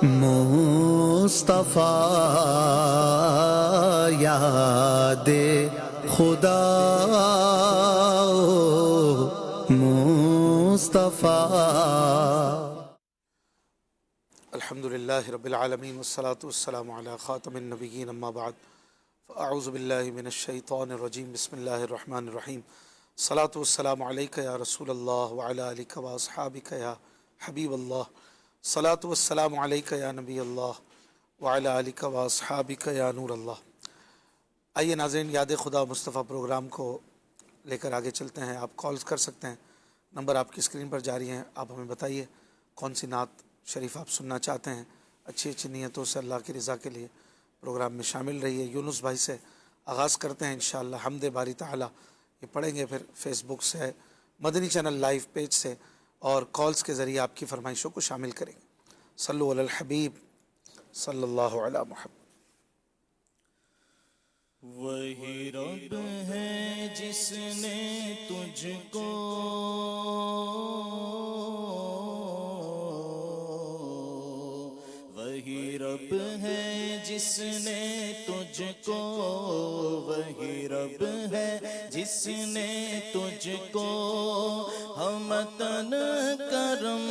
مصطفیٰ یاد خدا مصطفیٰ۔ الحمدللہ رب العالمین والصلاة والسلام علی خاتم النبیین اما بعد فاعوذ باللہ من الشیطان الرجیم بسم اللہ الرحمن الرحیم الصلاة والسلام علیکہ یا رسول اللہ وعلی آلکہ واصحابکہ یا حبیب اللہ الصلاة والسلام علیکہ یا نبی اللہ وعلی آلکہ واصحابکہ یا نور اللہ۔ آئیے ناظرین، یاد خدا مصطفیٰ پروگرام کو لے کر آگے چلتے ہیں۔ آپ کالز کر سکتے ہیں، نمبر آپ کی اسکرین پر جاری ہیں۔ آپ ہمیں بتائیے کون سی نعت شریف آپ سننا چاہتے ہیں، اچھی اچھی نیتوں سے اللہ کی رضا کے لیے پروگرام میں شامل رہیے۔ یونس بھائی سے آغاز کرتے ہیں انشاءاللہ، حمد باری تعالی یہ پڑھیں گے، پھر فیس بک سے، مدنی چینل لائیو پیج سے اور کالز کے ذریعے آپ کی فرمائشوں کو شامل کریں گے۔ صلو علی الحبیب صلی اللہ علی محمد۔ وہی رب ہے جس نے تجھ کو وہی رب ہے جس نے تجھ کو وہی رب ہے جس نے تجھ کو ہمتن کرم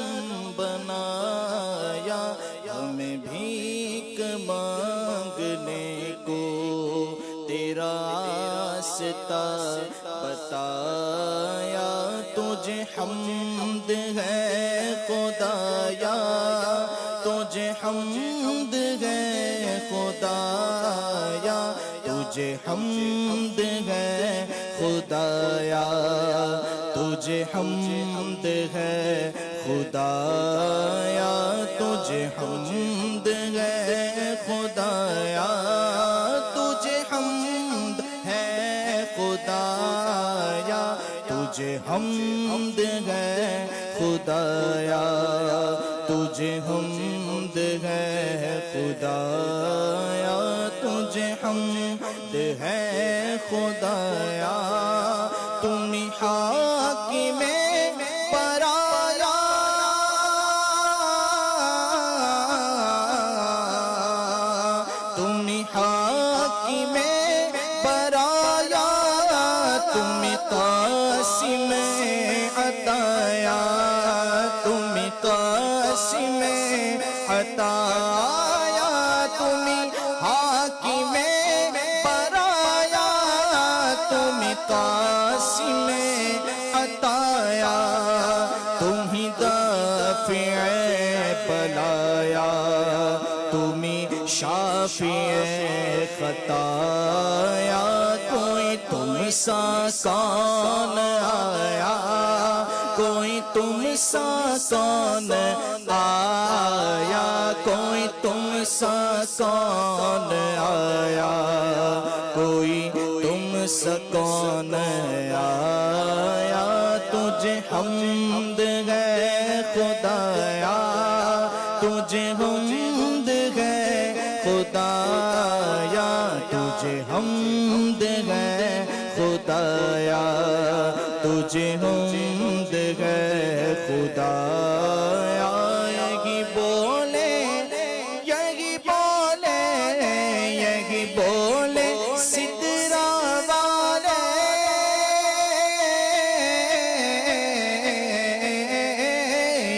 بنایا، ہمیں بھیک مانگنے کو تیرا راستہ بتایا۔ تجھے حمد ہے خدایا، تجھے حمد ہے خدایا، تجھے حمد ہے خدایا، تجھے حمد ہے خدایا، تجھے حمد ہے خدایا، تجھے حمد ہے خدایا، تجھے حمد ہے خدایا، تجھے حمد ہے خدایا، تجھے حمد ہے خدایا۔ تم حاکم پرایا، تم حاکم پرایا، تم قاسم عطایا، تم قاسم عطایا، تم حاکم پرایا، تم قاسم عطایا، تم ہی دافع بلایا، تم شافع خطایا، کوئی تم سا کون آیا، کوئی تم سا کون آیا، کوئی تم سا کون آیا، کوئی تم سا کون آیا۔ تجھے حمد ہے خدایا، تجھے حمد ہے خدایا، تجھے حمد ہے خدایا، تجھے حمد ہے خدایا۔ یہی بولے یہی بولے یہی بولے سدرا والے،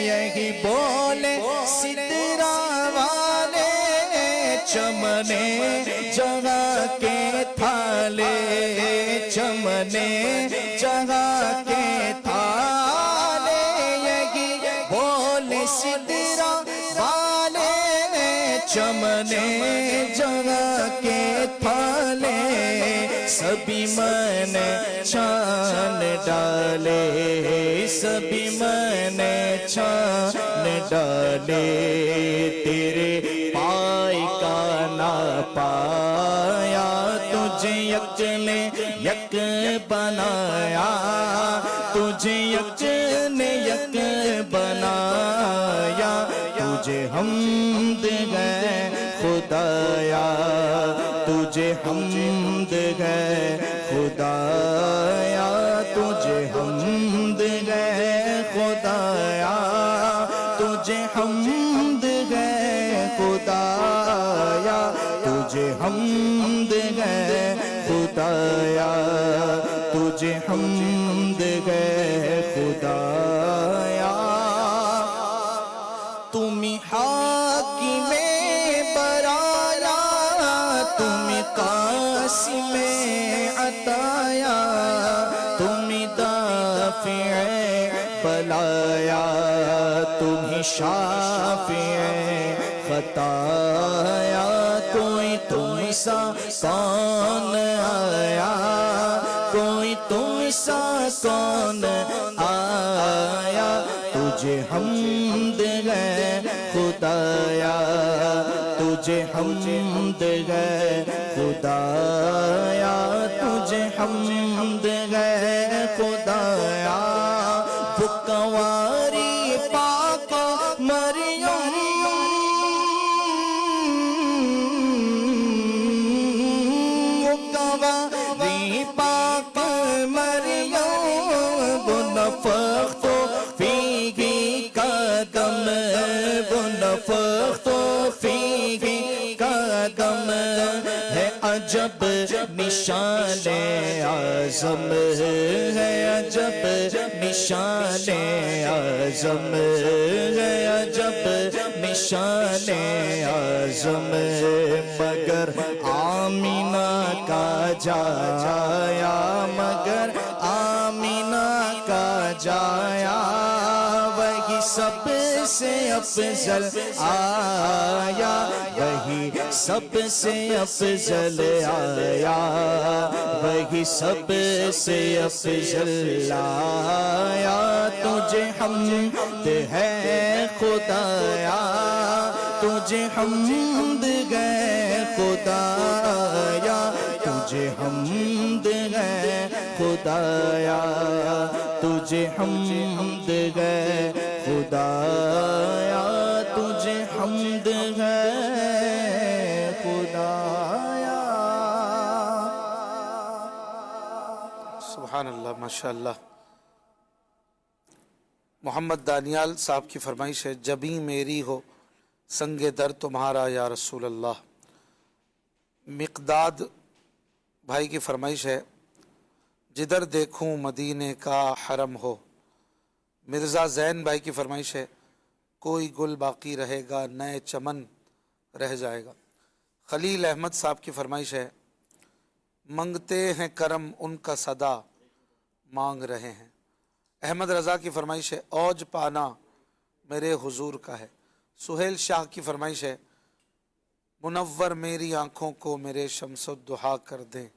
یہی بولے سدرا والے، چمنے جگہ کے تھالے، چمنے جگہ کے تھالے، یہی بولے سدرا والے، چمنے جگہ کے تھالے، سبھی من چھان ڈالے، سبھی من چھان ڈالے، تیرے پائے کا نہ پایا، تجھے یک نے یک بنایا، تجھے یک نے یک بنایا، تجھے حمد ہے خدایا، تجھے حمد ہے خدایا، تجھے حمد ہے خدایا، تجھے حمد ہے خدایا تجھے حمد ہے خدایا تجھے حمد ہے خدایا تم حاکم برایا تم قاسم عطایا تم دافع بلایا تم شافع خطایا کوئی تم سا کون آیا کوئی تم سا کون آیا تجھے حمد ہے خدایا تجھے حمد ہے خدایا تجھے حمد ہے خدایا وہ کنواری پاک مریم وہ کنواری پاک مریم وہ نفخت فیہ قدم وہ نفخت فیہ قدم ہے عجب نشان اعظم ہے عجب نشان اعظم ہے عجب نشان اعظم مگر آمینہ کا جایا مگر آمینہ کا جایا وہی سب سے افضل آیا وہی سب سے افضل آیا وہی سب سے افضل آیا تجھے حمد ہے خدایا تجھے حمد ہے خدایا تجھے حمد ہے خدایا تجھے حمد ہے خدایا تجھے حمد ہے خدایا سبحان اللہ ماشاءاللہ۔ محمد دانیال صاحب کی فرمائش ہے جبیں میری ہو سنگ در تمہارا یا رسول اللہ۔ مقداد بھائی کی فرمائش ہے جدھر دیکھوں مدینے کا حرم ہو۔ مرزا زین بھائی کی فرمائش ہے کوئی گل باقی رہے گا نئے چمن رہ جائے گا۔ خلیل احمد صاحب کی فرمائش ہے منگتے ہیں کرم ان کا صدا مانگ رہے ہیں۔ احمد رضا کی فرمائش ہے اوج پانا میرے حضور کا ہے۔ سہیل شاہ کی فرمائش ہے منور میری آنکھوں کو میرے شمس الضحیٰ کر دیں۔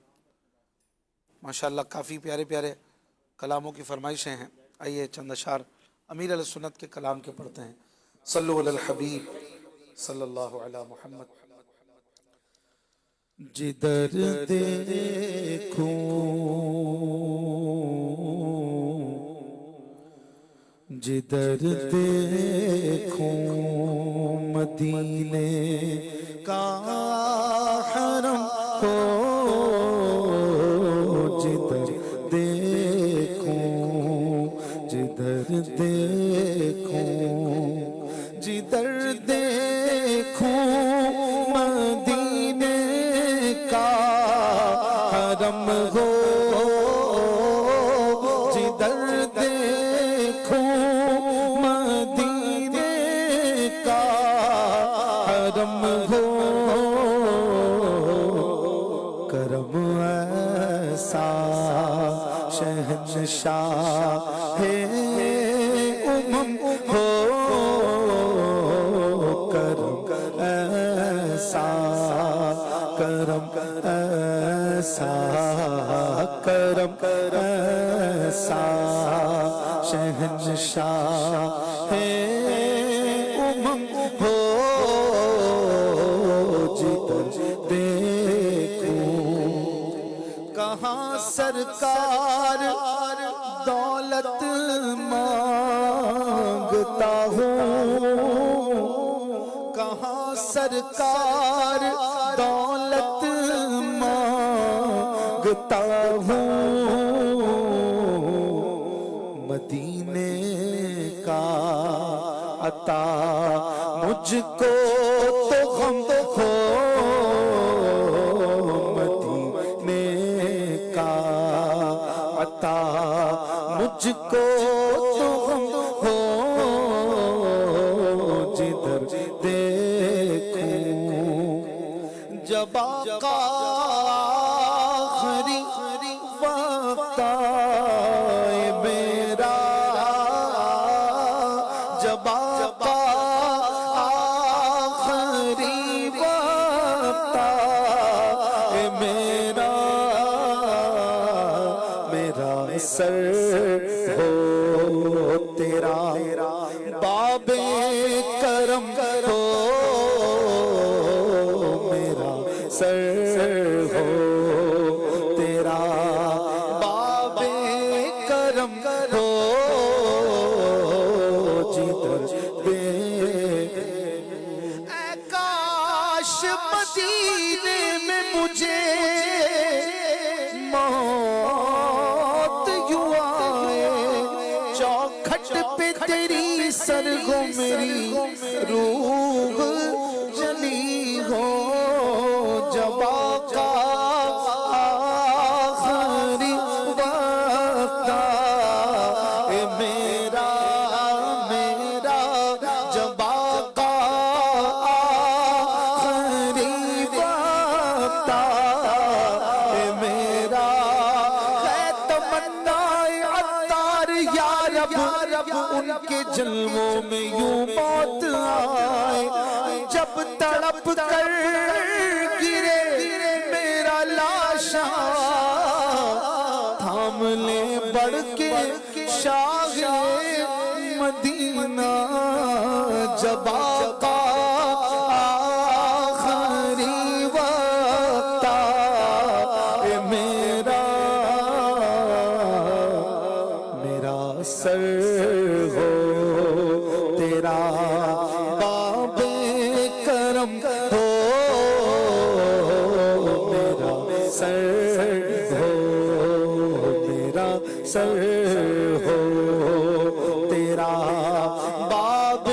ماشاءاللہ کافی پیارے پیارے کلاموں کی فرمائشیں ہیں۔ آئیے چند اشعار امیر علیہ سنت کے کلام کے پڑھتے ہیں۔ صلو علی الحبیب صلی اللہ علی محمد۔ جدھر دیکھوں جدھر دیکھوں مدینے کا حرم ہو جدھر دیکھوں جدھر دیکھوں جدھر دیکھوں مدینے کا حرم ہو جدھر دیکھوں مدینے کا حرم ہو کرم ایسا شہنشاہ ہے امم ہو کرم ایسا کرم ایسا کرم ایسا شہنشاہ ہے امم ہو جدھر دیکھوں کہاں سرکار دولت مانگتا ہوں کہاں سرکار دولت مانگتا ہوں مدینے کا عطا مجھ کو تو غم ہو مدینے کا عطا مجھ کو تو غم ہو جدھر دیکھوں جب آقا آخری وقت آئے میرا جب آقا آخری وقت آئے میرا سر ہو تیرا باب کرم ہو میرا سر ہو تیرا باب کرم ہو جدھر اے کاش مدینے میں مجھے موت یوں آئے چوکھٹ پہ تیری سرگو میری روح جلی ہو جب آقا آخری وقت آئے میرا جب آقا آخری وقت آئے میرا ہے تمنا عطار یا رب ان کے جلووں میں یوں موت آئے جب تڑپ کر گرے میرا لاشا تھام لے بڑھ کے شاہ مدینہ جب آقا آخری وقت آئے میرا سر ہو تیرا باب کرم ہو میرا سر ہو میرا سر ہو تیرا باب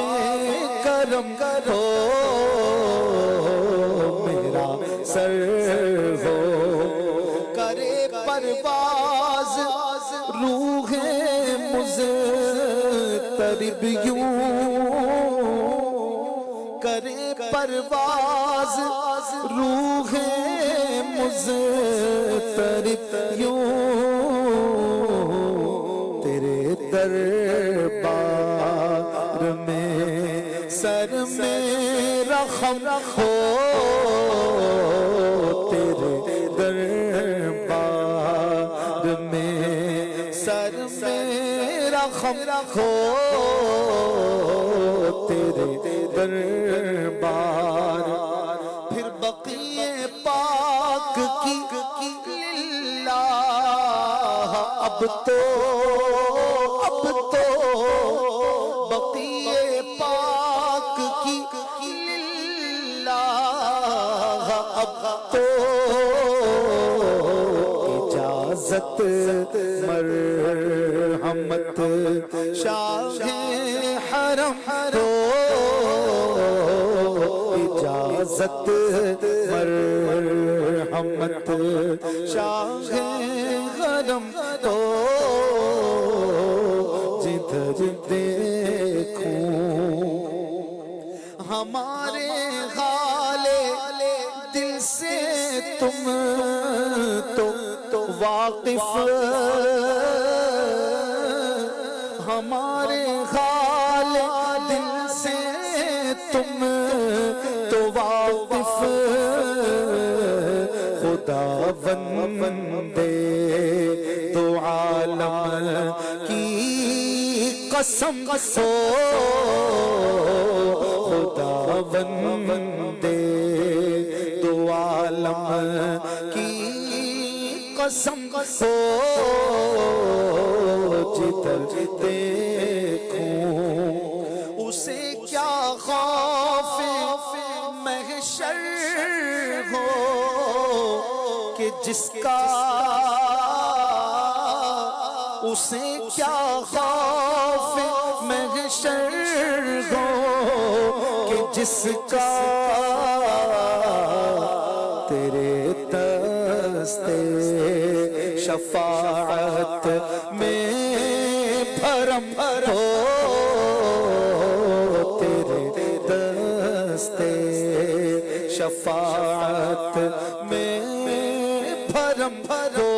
کرم ہو میرا سر ہو کرے پرواز روح مضطرب یوں کرے پرواز روح مضطرب یوں تیرے دربار میں سر میرا خم ہو تیرے دربار میں سر میرا خم ہو تیرے دربار پھر بقیے پاک کی للہ اب تو بقیے پاک کی للہ اب تو اجازت مرحمت شاہ حرم ہو اجازت مرحمت شاہ حرم ہو جدھر دیکھوں ہمارے حال دل سے تم تو واقف ہمارے حال دل سے تم تو واقف خدا بندے تو عالم کی قسم ہو خدا بندے تو عالم کی قسم ہو جدھر دیکھوں اسے کیا خوف محشر ہو کہ جس کا اسے کیا خوف محشر ہو جس کا تیرے دستے شفاعت میں بھرم ہو، تیرے دستے شفاعت میں بھرم ہو،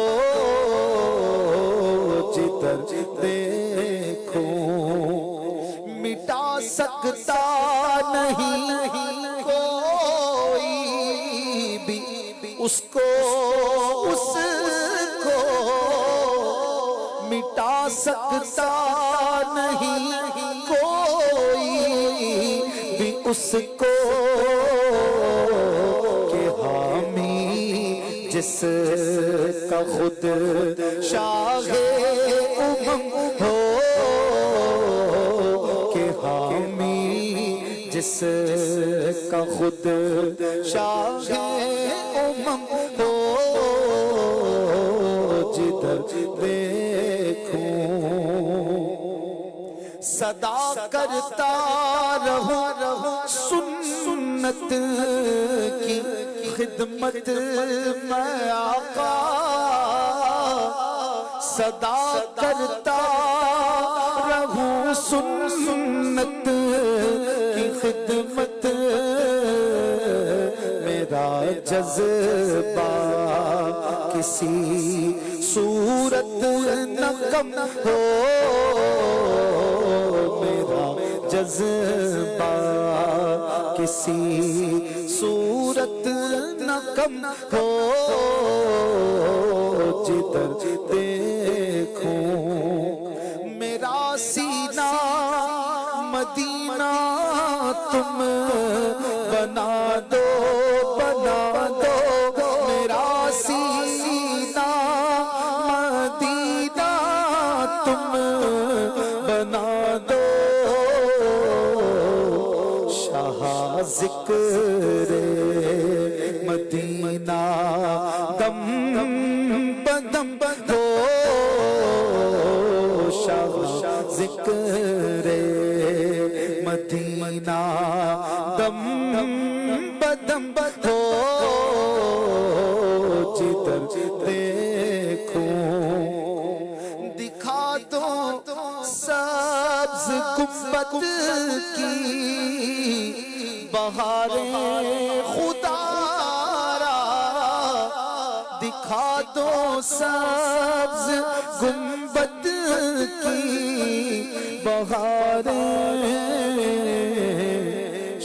جدھر دیکھوں مٹا سکتا نہیں کوئی بھی اس کو مٹا سکتا نہیں کوئی بھی اس کو، کہ حامی جس کا خود شاہ امم ہو، کہ حامی جس کا خود شاہ امم ہو، جدھر دیکھوں صدا کرتا رہوں سنت کی خدمت میں آقا، صدا کرتا رہوں سنت کی خدمت، میرا جذبہ کسی صورت نہ کم ہو، میرا جذبہ کسی صورت نہ کم ہو، جدھر دیکھوں میرا سینہ مدینہ تم بنا دو میرا سینہ مدینہ تم بنا دو، شاہ ذکر مدینہ دم بدم ہو، شاہ ذکر مدینہ دم بدم ہو، جدھر دیکھوں دکھا دو سبز گنبد کی بہاریں خدا را، دکھا دو سبز گنبد کی بہاریں،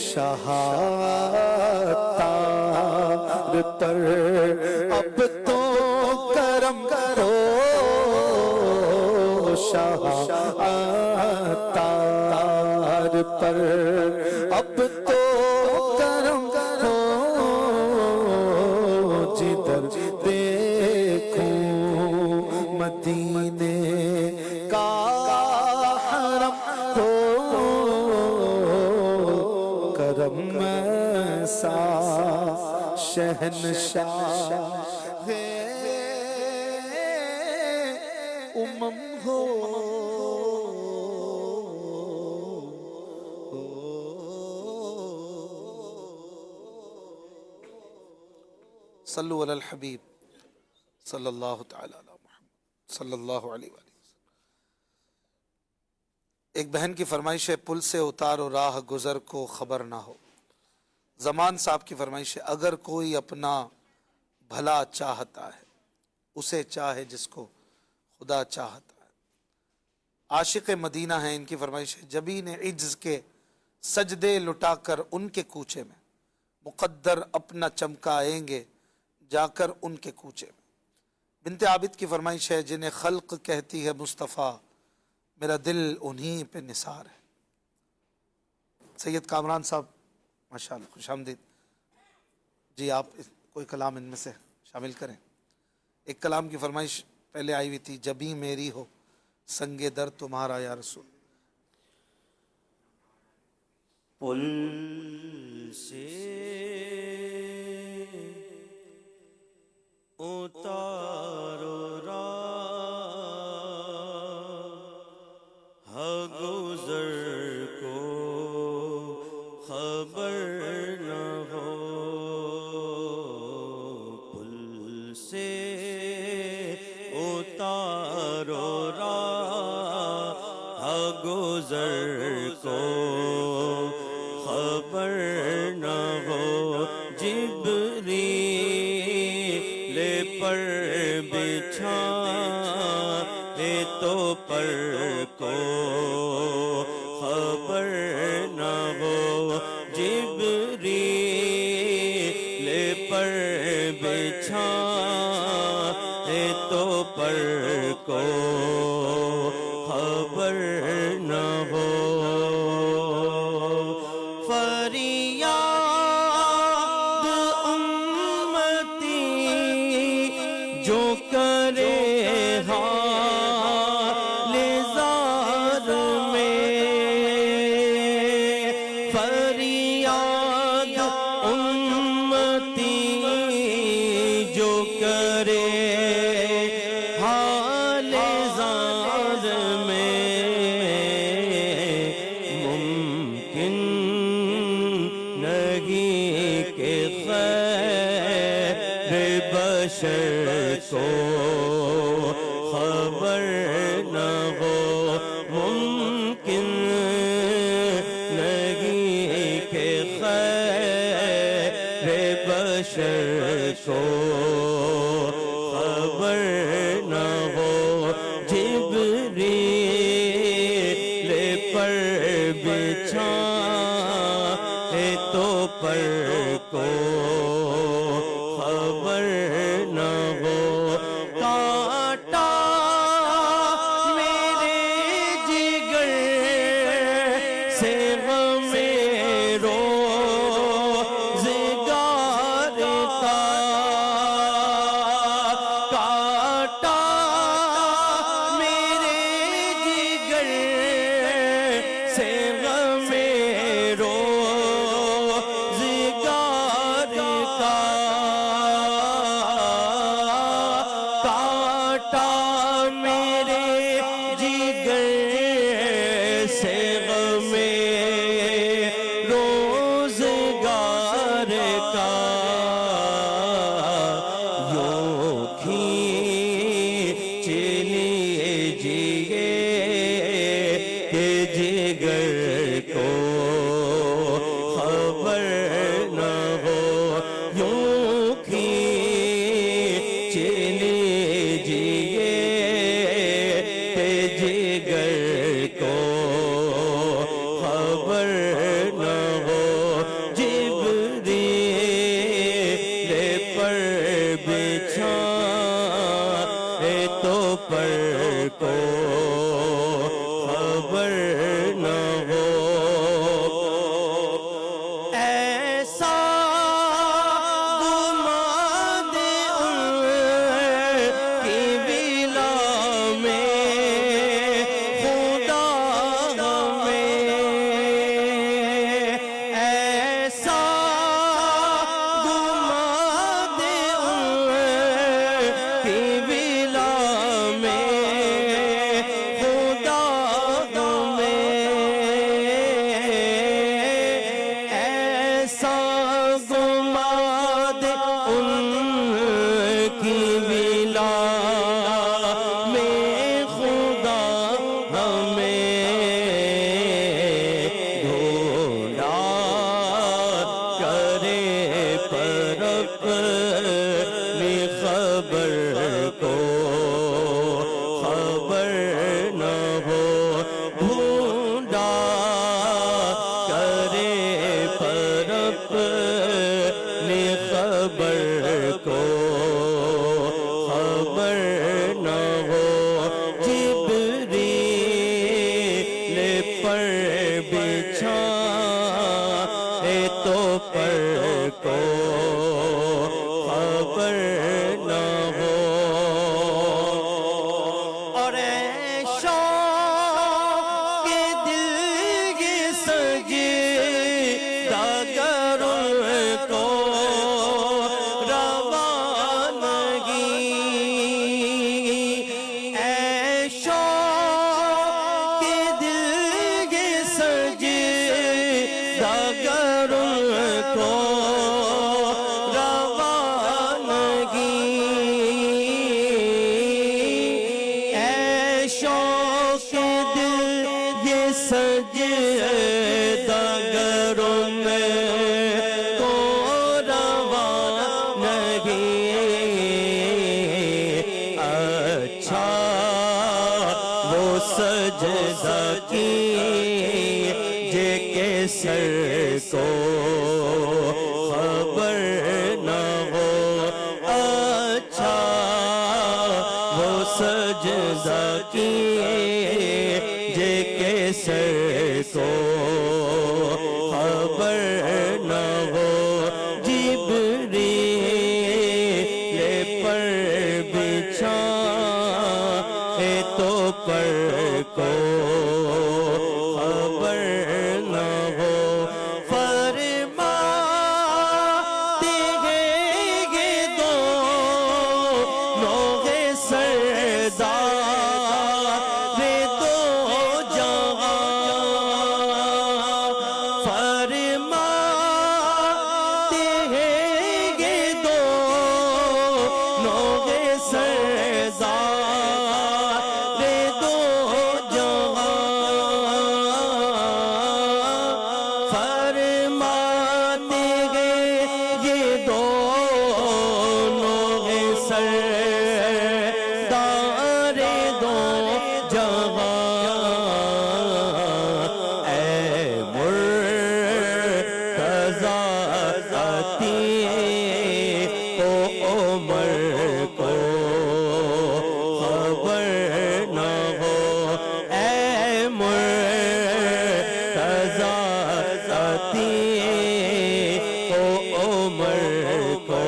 شاہ تار پر اب تو کرم کرو، شاہ تار پر اب تو کرم کرو، جدھر دیکھوں مدینے کا حرم ہو، کرم ایسا شہنشاہ ہے امم ہو، صلو علی الحبیب صلی اللہ تعالی علی محمد صلی اللہ علیہ وآلہ وسلم۔ ایک بہن کی فرمائش ہے پل سے اتارو راہ گزر کو خبر نہ ہو۔ زمان صاحب کی فرمائش ہے اگر کوئی اپنا بھلا چاہتا ہے اسے چاہے جس کو خدا چاہتا ہے۔ عاشق مدینہ ہیں، ان کی فرمائش ہے جبین عجز کے سجدے لٹا کر ان کے کوچے میں مقدر اپنا چمکائیں گے جا کر ان کے کوچے میں۔ بنت عابد کی فرمائش ہے جنہیں خلق کہتی ہے مصطفیٰ میرا دل انہی پہ نثار ہے۔ سید کامران صاحب ماشاءاللہ خوش آمدید جی، آپ کوئی کلام ان میں سے شامل کریں۔ ایک کلام کی فرمائش پہلے آئی ہوئی تھی جبھی میری ہو سنگ در تمہارا یا رسول۔ پل سے اتارو راہ گزر کو خبر نہ ہو، پل سے اتارو راہ گزر کو، خبر نہ ہو جبریل پر بچھائے تو پر کو، خبر نہ ہو جبریل پر بچھائے تو پر کو، خبر نہ ہو فریاد امتی جو کرے حال زار میں، فریاد امتی جو کرے حال زار میں، ممکن نہیں کہ خیر بشر کو خبر نہ ہو، ممکن نہیں کہ خیر بشر کو خبر نہ ہو، جبریل پر بچھائے تو پر کو، خبر نہ ہو کانٹا میرے جگر سے غم روزگار کا، کانٹا میرے جگر سے غم روزگار کا، کانٹا میرے جگر سے غم روزگار کا، یوں کھینچ لیجیے کہ جگر کو خبر نہ ہو، یوں کھینچ لیجیے کہ جگر کو خبر نہ ہو، جبریل پر بچھائے تو پر کو خبر نہ ہو، ایسا گماں دے ان کی ولا میں خدا ہمیں، ایسا گماں دے ان کی ولا میں خدا ہمیں، ایسا گماں دے ان کی ولا میں خدا ہمیں، ڈھونڈا کرے پر اپنی خبر کو خبر نہ ہو، ڈھونڈا کرے پر اپنی خبر کو خبر نہ ہو، جبریل پر بچھائے تو پر کو خبر نہ ہو، اور اے شوق کے دل کی سجدہ کروں کو روانگی، اے شوق کے دل کی سجدہ گر کو روانگی اے شوق دل یہ سجدہ گروں میں کو روانگی اچھا وہ سجدہ کیجے کہ سر کو خبر نہ ہو اچھا وہ سجدہ کیجے کہ سر کو خبر نہ ہو جبریل پر بچھائے تو پر کو خبر نہ ہو فرماتے ہیں یہ دونوں ہیں سردار دو جہاں فرماتے ہیں یہ دونوں ہیں سردار دو جہاں فرماتے ہیں یہ دونوں ہیں سردار دو جہاں اے مرتضی عتیق و عمر کو خبر نہ ہو اے مرتضی عتیق و عمر کو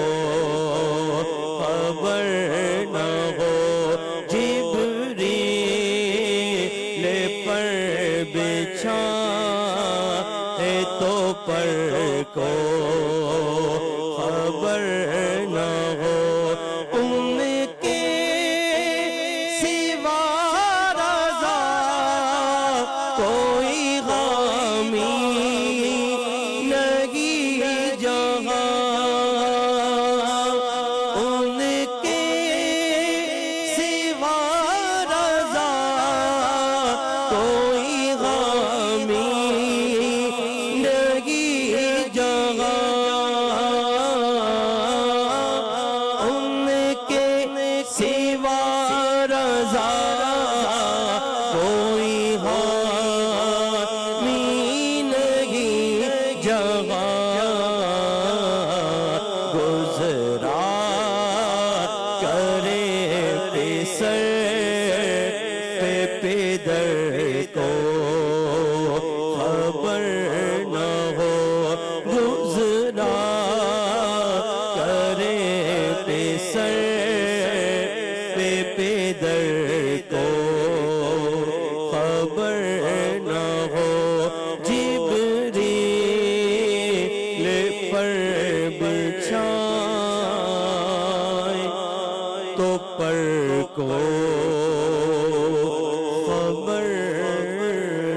خبر نہ ہو جبریل پر بچھائے تو پر کو خبر نہ ہو ان کے سوا رضا کوئی غامی نہیں جہاں ان کے سوا رضا کوئی غامی نہیں جہاں ان کے سوا رضا کوئی حامی نہیں جہاں گزرا کرے پسر پہ پدر کو خبر نہ ہو گزرا کرے پسر پہ پدر کو خبر نہ ہو جبریل پر بچھائے تو پر کو خبر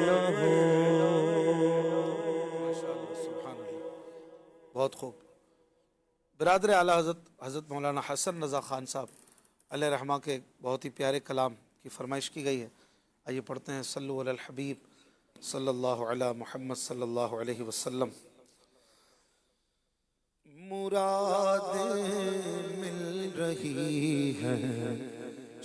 نہ ہو سبحان اللہ، بہت خوب۔ برادر اعلیٰ حضرت مولانا حسن رضا خان صاحب علیہ رحمہ کے بہت ہی پیارے کلام کی فرمائش کی گئی ہے۔ آئیے پڑھتے ہیں صلو علی الحبیب صلی اللہ علی محمد صلی اللہ علیہ وسلم۔ مرادیں مل رہی ہیں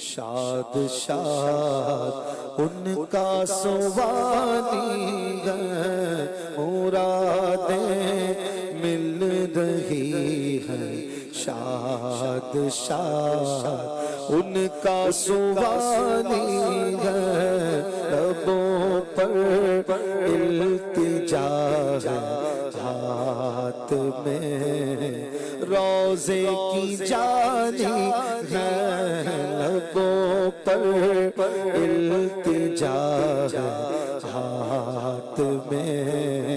شاد شاد ان کا سوانی ہے، مرادیں مل رہی ہیں شاد شاد ان کا سوانی ہے، لبوں پر التجا ہے ہاتھ میں روزے کی جانی ہے، لبوں پر التجا ہے ہاتھ میں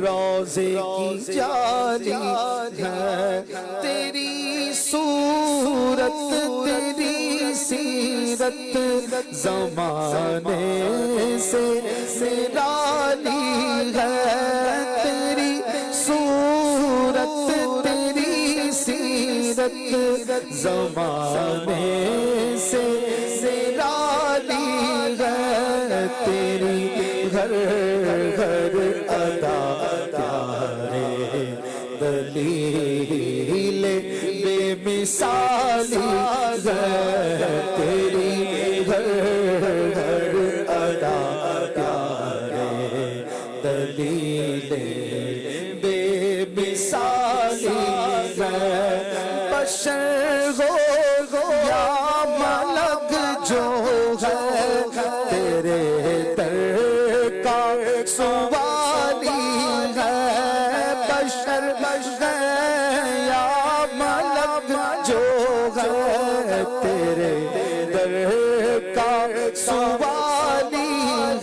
روزے کی جانی ہے، تیری صورت تیری سیرت زمانے سے نرالی ہے، تیری سیرت زمانے سے نرالی ہے تیری ہر ہر ادا پیارے دلیل بے مثالی ہے تیری ہر ہر ادا پیارے دلیل بے مثالی ہے بشر ہو یا ملک جو ہے تیرے در کا سوالی ہے بشر یا ملک جو ہے تیرے در کا سوالی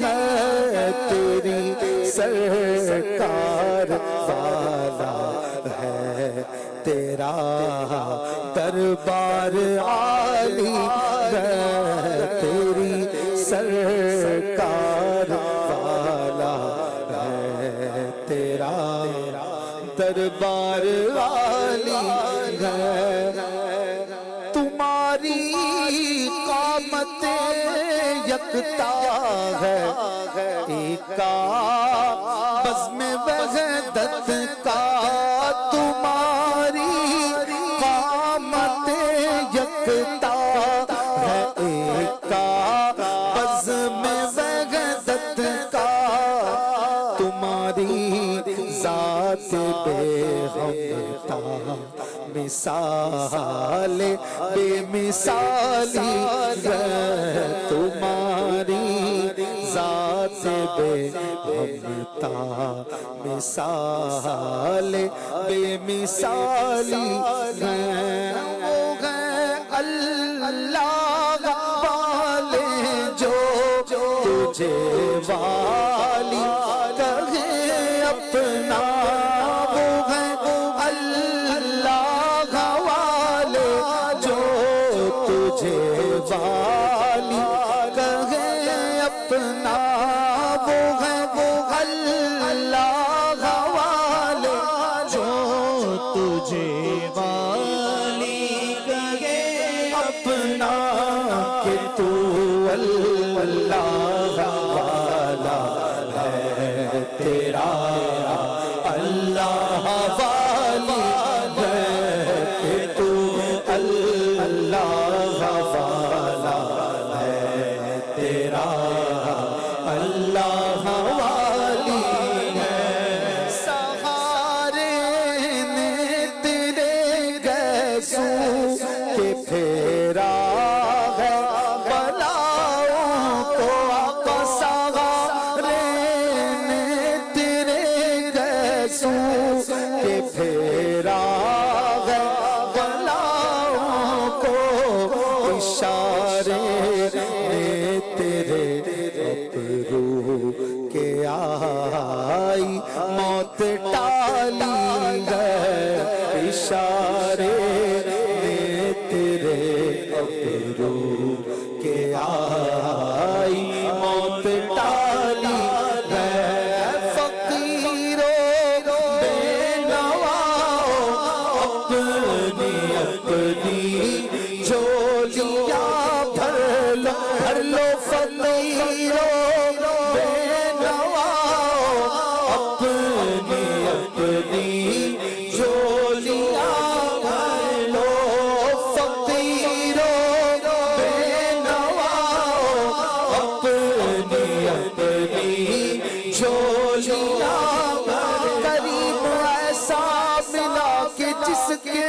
ہے تیری سرکار والا ہے تیرا دربار عالی ہے تیری سرکار والا ہے تیرا دربار عالی ہے تمہاری قامت یکتا ہے ایکا بزم وحدت کا تمہاری قامت یکتا ہے ایکا بزم وحدت کا تمہاری ذات بے ہمتا مثال بے مثالی ہے تمہاری ذات بے ہمتا مثال بے مثالی ہے وہ ہے اللہ والے جو تجھے والی کہے اپنا وہ ہے اللہ والے جو تجھے والی کہے اپنا وہ ہے اللہ والے جو تجھے والی کہے اپنا کہ تو اللہ والا ہے تیرا اللہ والی ہے کہ تو اللہ والا ہے تیرا اللہ والی ہے سہارے نے تیرے گیسوں کے پھیرا ہے بلاؤں کو آقا سہارے نے تیرے گیسوں کے پھیرا ہے بلاؤں کو اشارے نے تیرے ابرو کے آئی موت ٹالی ہے اشارے نے تیرے ابرو کے آئی موت ٹالی ہے فقیرو بے نواؤ اپنی اپنی جھولیاں بھر لو فقیرو بے نواؤ اپنی اپنی جھولیاں بھر لو فقیرو بے نواؤ اپنی اپنی جھولیاں قریب ایسا ملا کہ جس کے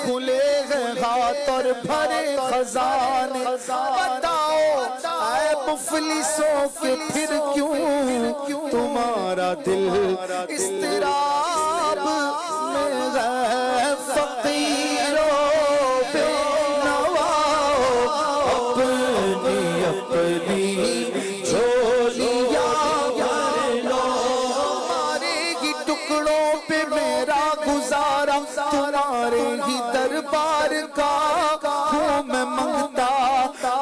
کھلے ہیں ہاتھ اور بھرے خزانے بتاؤ اے مفلسوں کے پھر کیوں تمہارا دل اضطراب میں ہے فقیرو بے نواؤ اپنی اپنی جھولیاں بھر لو تمہارے ہی ٹکڑوں پہ میرا گزارا تمہارے ہی دربار کا ہوں میں منگتا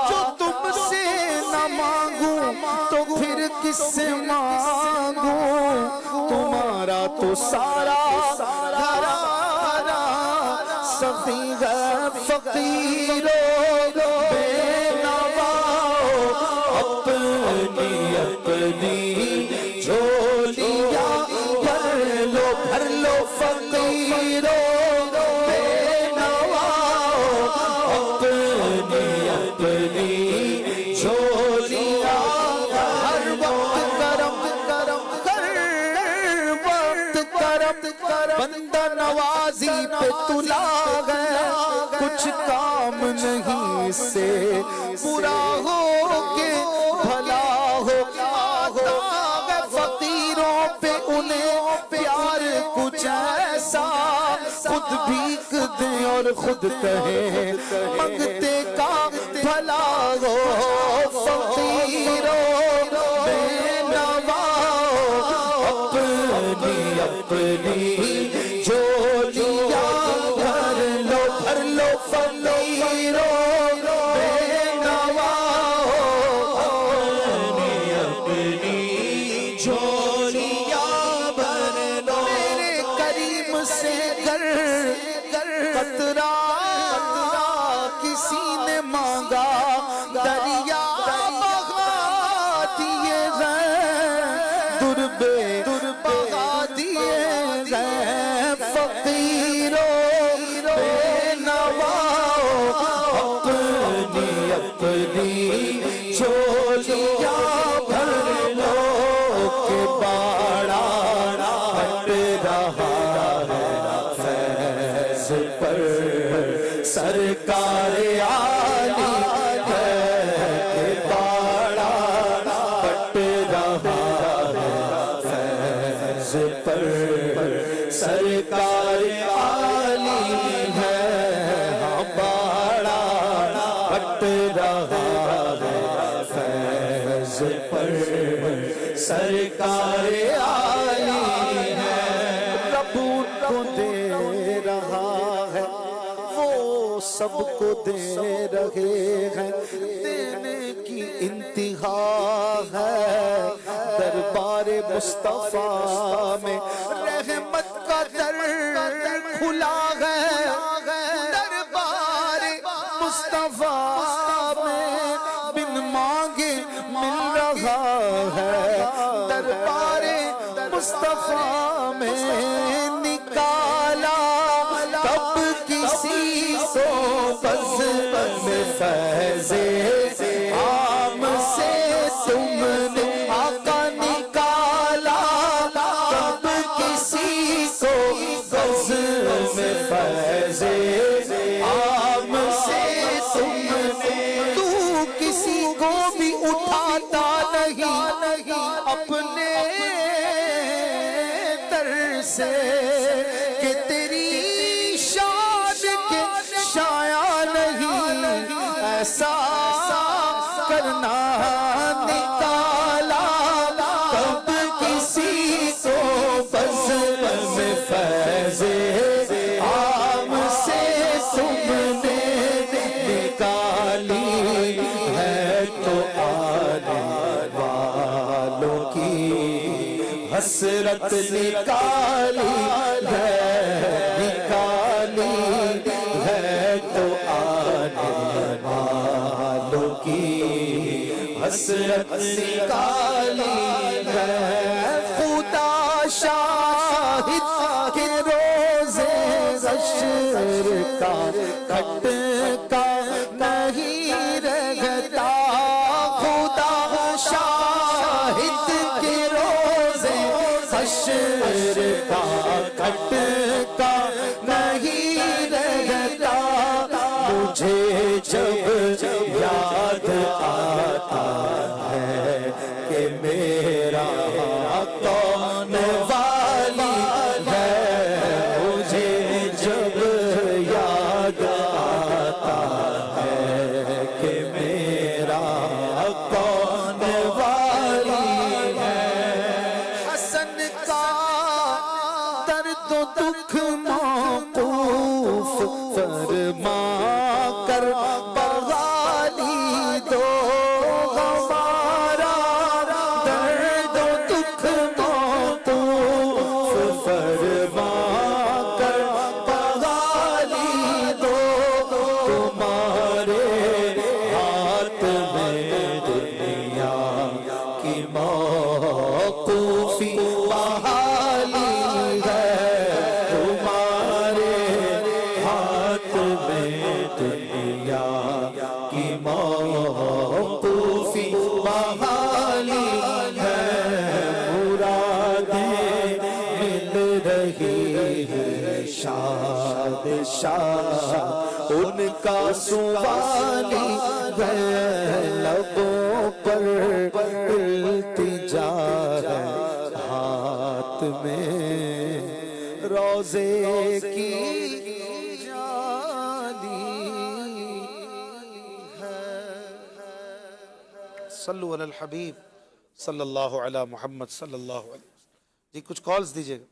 جو تم سے نہ مانگوں تو پھر کس سے مانگوں تمہارا تو سارا گھرانہ سخی ہے فقیروں بے نواؤ اپنی اپنی جھولیاں بھر لو فقیروں بے نواؤ اپنی اپنی جھولیاں ہر وقت کرم بندہ نوازی پہ تلا گیا کچھ کام نہیں سے برا ہو کے بھلا ہو آتا ہے فقیروں پہ انہیں پیار کچھ ایسا خود بھیک دیں اور خود کہیں منگتے کا بھلا ہو فقیروں بے نواؤ اپنی اپنی جھولیاں بھر لو فقیروں بے نواؤ اپنی اپنی جھولیاں بھر لو میرے کریم سے گر قطرہ کسی نے مانگا دریا بہا دیے گئے بہا دیے گئے فقیروں بے نواؤ اپنی اپنی جھولیاں بھر لو کہ باڑا ہٹ رہا ہے فیض پر سرکار عالی ہے کہ باڑا ہٹ رہا ہے فیض پر سرکار عالی ہے ہاں باڑا ہٹ رہا ہے فیض پر سرکار عالی ہے رب کو دے رہا ہے وہ سب کو دے رہے ہیں دینے کی انتہا ہے دربار مصطفیٰ میں رحمت کا در کھلا ہے دربار مصطفیٰ میں بن مانگے مل رہا ہے دربار مصطفیٰ میں نکالا کب کسی کو بز میں فیض عام سے تم نے آقا نکالا کب کسی کو بز میں فیض عام سے تم نے تو کسی کو بھی اٹھاتا نہیں اپنے در سے کہ تیری شان کے شایع نہیں ایسا کرنا نکالا کب کسی کو بز میں فیض عام سے تم نے نکالی ہے تو آنے والوں کی حسرت نکالی ہے تو آنے والوں کی حسرت نکالی ہے خدا شاہد کے روزے حشر کا کٹ کا نہیں رہتا خدا شاہد کے روزے حشر کا کٹ کا نہیں رہتا مجھے جب یاد آتا ہے کہ میرا کون والی ہے مجھے جب یاد آتا ہے کہ میرا کون والی ہے حسن کا درد و دکھ موقوف فرما کر بغالی دو ہمارا درد و دکھ موقوف فرما کر بغالی رہی ہے شاد شاد ان کا سوالی ہے لبوں پر التجا ہے ہاتھ میں روزے کی جالی صلو علی الحبیب صلی اللہ علی محمد صلی اللہ علیہ وسلم. جی کچھ کالز دیجیے گا.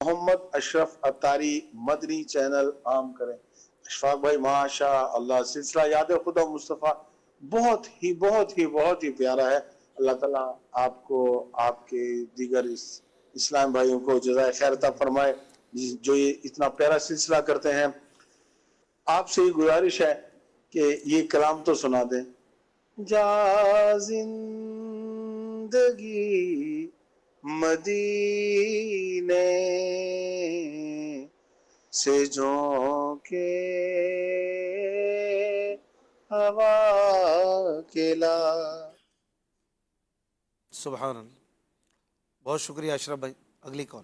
محمد اشرف اتاری مدنی چینل عام کریں. اشفاق بھائی ماشاء اللہ سلسلہ یاد خدا مصطفیٰ بہت ہی پیارا ہے. اللہ تعالیٰ آپ کو آپ کے دیگر اسلام بھائیوں کو جزائے خیر عطا فرمائے جو یہ اتنا پیارا سلسلہ کرتے ہیں. آپ سے یہ گزارش ہے کہ یہ کلام تو سنا دیں. جا زندگی مدینے سے جھونکے ہوا کلا. سبحان اللہ. بہت شکریہ اشرف بھائی. اگلی کال.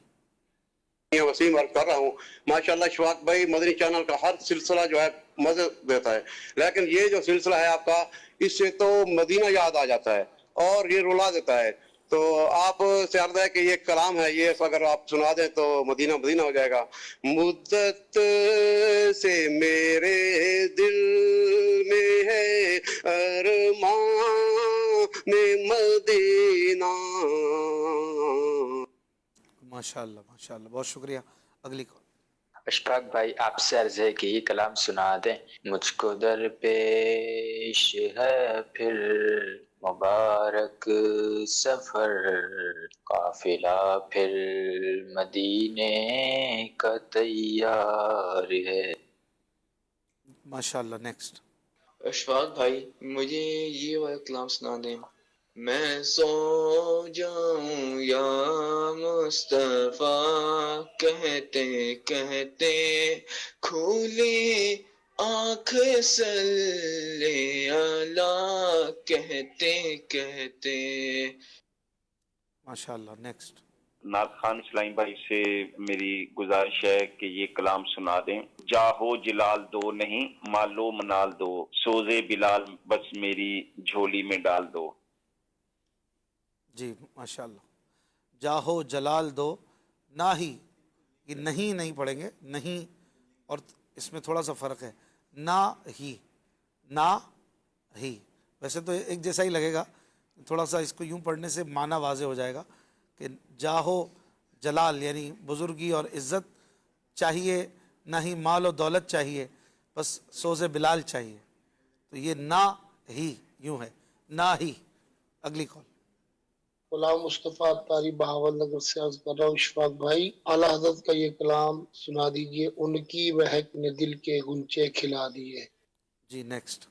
وسیم عرض کر رہا ہوں ماشاءاللہ اشفاق بھائی مدنی چینل کا ہر سلسلہ جو ہے مزے دیتا ہے، لیکن یہ جو سلسلہ ہے آپ کا اس سے تو مدینہ یاد آ جاتا ہے اور یہ رلا دیتا ہے. تو آپ سے عرض ہے کہ یہ کلام ہے، یہ اگر آپ سنا دیں تو مدینہ مدینہ ہو جائے گا. مدت سے میرے دل میں ہے ارمان مدینہ. ماشاءاللہ ماشاءاللہ. بہت شکریہ. اگلی کال. اشفاق بھائی آپ سے عرض ہے کہ یہ کلام سنا دیں. مجھ کو در پیش ہے پھر مبارک سفر، قافلہ پھر مدینے کا تیار ہے. ماشاءاللہ. نیکسٹ. اشفاق بھائی مجھے یہ والا کلام سنا دیں. میں سو جاؤں یا مصطفیٰ کہتے کہتے کھولی آنکھ صلی اللہ کہتے کہتے. ماشاءاللہ. نیکسٹ. نعت خان اسلامی بھائی سے میری گزارش ہے کہ یہ کلام سنا دیں. جاہو جلال دو نہیں مالو منال دو، سوزے بلال بس میری جھولی میں ڈال دو. جی ماشاءاللہ. جاہو جلال دو نہ ہی، یہ نہیں پڑھیں گے، نہیں، اور اس میں تھوڑا سا فرق ہے. نہ ہی، نہ ہی، ویسے تو ایک جیسا ہی لگے گا، تھوڑا سا اس کو یوں پڑھنے سے معنی واضح ہو جائے گا کہ جاہو جلال یعنی بزرگی اور عزت چاہیے، نہ ہی مال و دولت چاہیے، بس سوز بلال چاہیے. تو یہ نہ ہی یوں ہے، نہ ہی. اگلی کال. غلام مصطفیٰ اتاری بہاول نگر سے عرض کر رہا ہوں. اشفاق بھائی اعلیٰ حضرت کا یہ کلام سنا دیجئے. ان کی مہک نے دل کے غنچے کھلا دیے. جی نیکسٹ.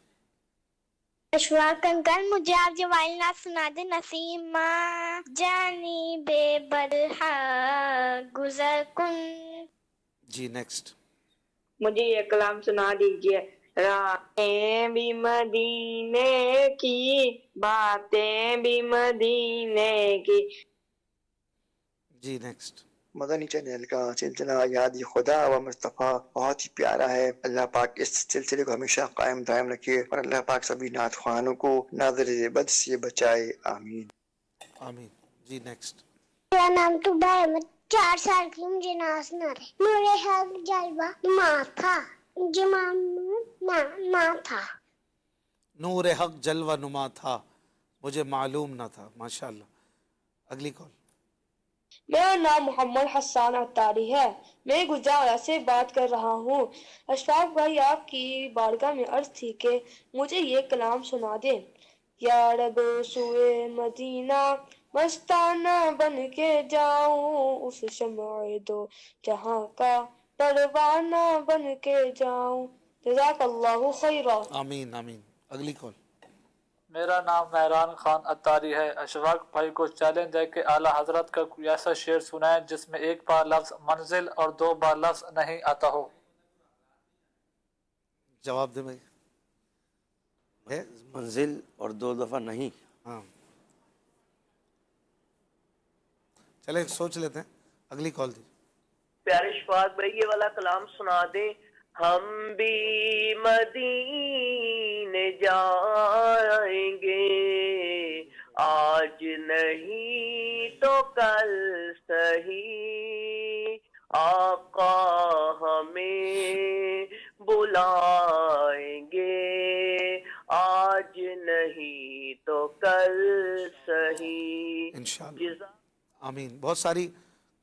اشفاق انکل مجھے آپ جوائل نعت سنا دیں. نسیمہ جانی بے برہا گزر کن. جی نیکسٹ. مجھے یہ کلام سنا دیجئے. راہیں بھی مدینے کی باتیں بھی مدینے کی. جی نیکسٹ. مدنی چینل کا سلسلہ یاد خدا و مصطفیٰ بہت ہی پیارا ہے. اللہ پاک اس سلسلے کو ہمیشہ قائم دائم رکھے اور اللہ پاک سبھی نعت خوانوں کو ناظر بد سے بچائے. آمین آمین. جی نیکسٹ. میرا نام تو احمد 4 سال کی مجھے ناز نہ رہے. میرے حق جلوہ ماں تھا مجھے معلوم نہ تھا. نور حق جلوہ نما تھا مجھے معلوم نہ تھا. ماشاءاللہ. اگلی کال. میرا نام محمد حسان اتاری ہے. میں گجرات سے بات کر رہا ہوں. اشفاق بھائی آپ کی بارگاہ میں عرض تھی کہ مجھے یہ کلام سنا دیں. یا رب سوئے مدینہ مستانہ بن کے جاؤں، اس شمع دو جہاں کا پروانہ بن کے جاؤں. جزاک اللہ خیرہ. آمین آمین. اگلی کال. میرا نام مہران خان اتاری ہے. اشفاق بھائی کو چیلنج ہے کہ اعلیٰ حضرت کا کوئی ایسا شعر سنائیں جس میں 1 بار لفظ منزل اور 2 بار لفظ نہیں آتا ہو. جواب دیں بھائی. منزل اور 2 دفعہ نہیں. ہاں چلیں سوچ لیتے ہیں. اگلی کال دی. پیارے اشفاق بھائی یہ والا کلام سنا دیں. ہم بھی مدینے جائیں گے آج نہیں تو کل سہی آقا ہمیں بلائیں گے آج نہیں تو کل سہی انشاءاللہ. آمین. بہت ساری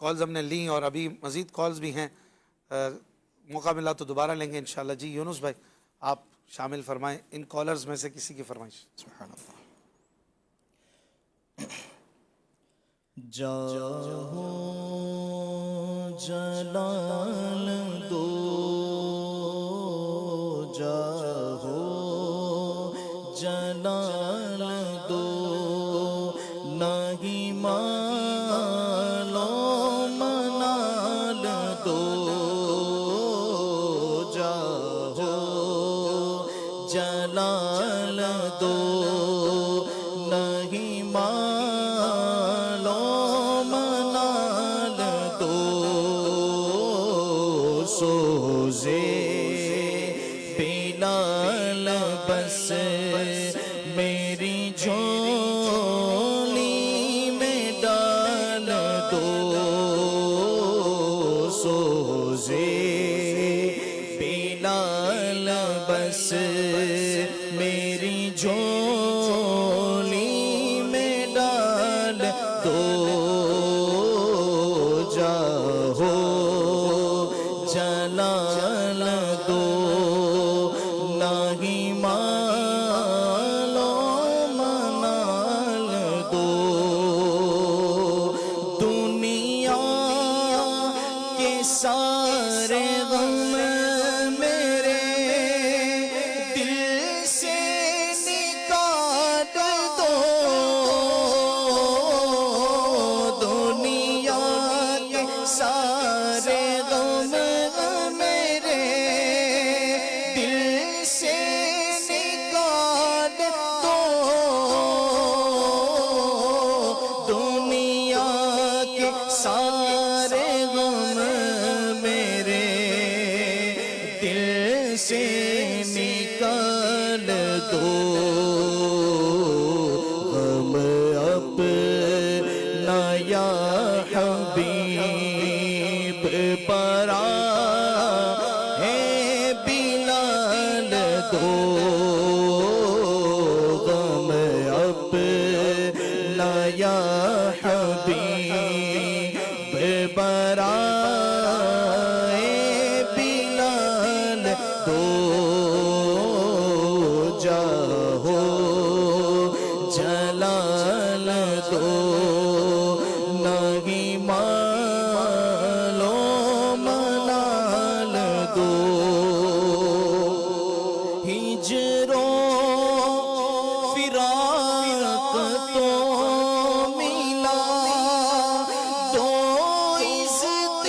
کالز ہم نے لیں اور ابھی مزید کالز بھی ہیں, موقع ملا تو دوبارہ لیں گے انشاءاللہ. جی یونس بھائی آپ شامل فرمائیں ان کالرز میں سے کسی کی فرمائش. سبحان اللہ. جاہو جلال دو جاہو جلال دو نہیں مالو منال دو جاہو جلال دو نہیں مالو منال دو سوزے بلال بس میری جھولی میں ڈال دو سوزے بلال بس میری جھولی میں ڈال دو جاہو جلال دو نہیں مالو منال دو دنیا کے سارے غم میرے دل سے نکال دو دنیا کے سارے غم میرے دل سے نکال دو دنیا کے سارے غم میرے دل سے نکال دو غم اپنا یا حبیب پرا ہے بلال دو غم اپنا یا حبیب پرا ہے بلال دو جاہو جلال دو نہیں مالو منال دو ہجرو فراق تو ملا دو عزت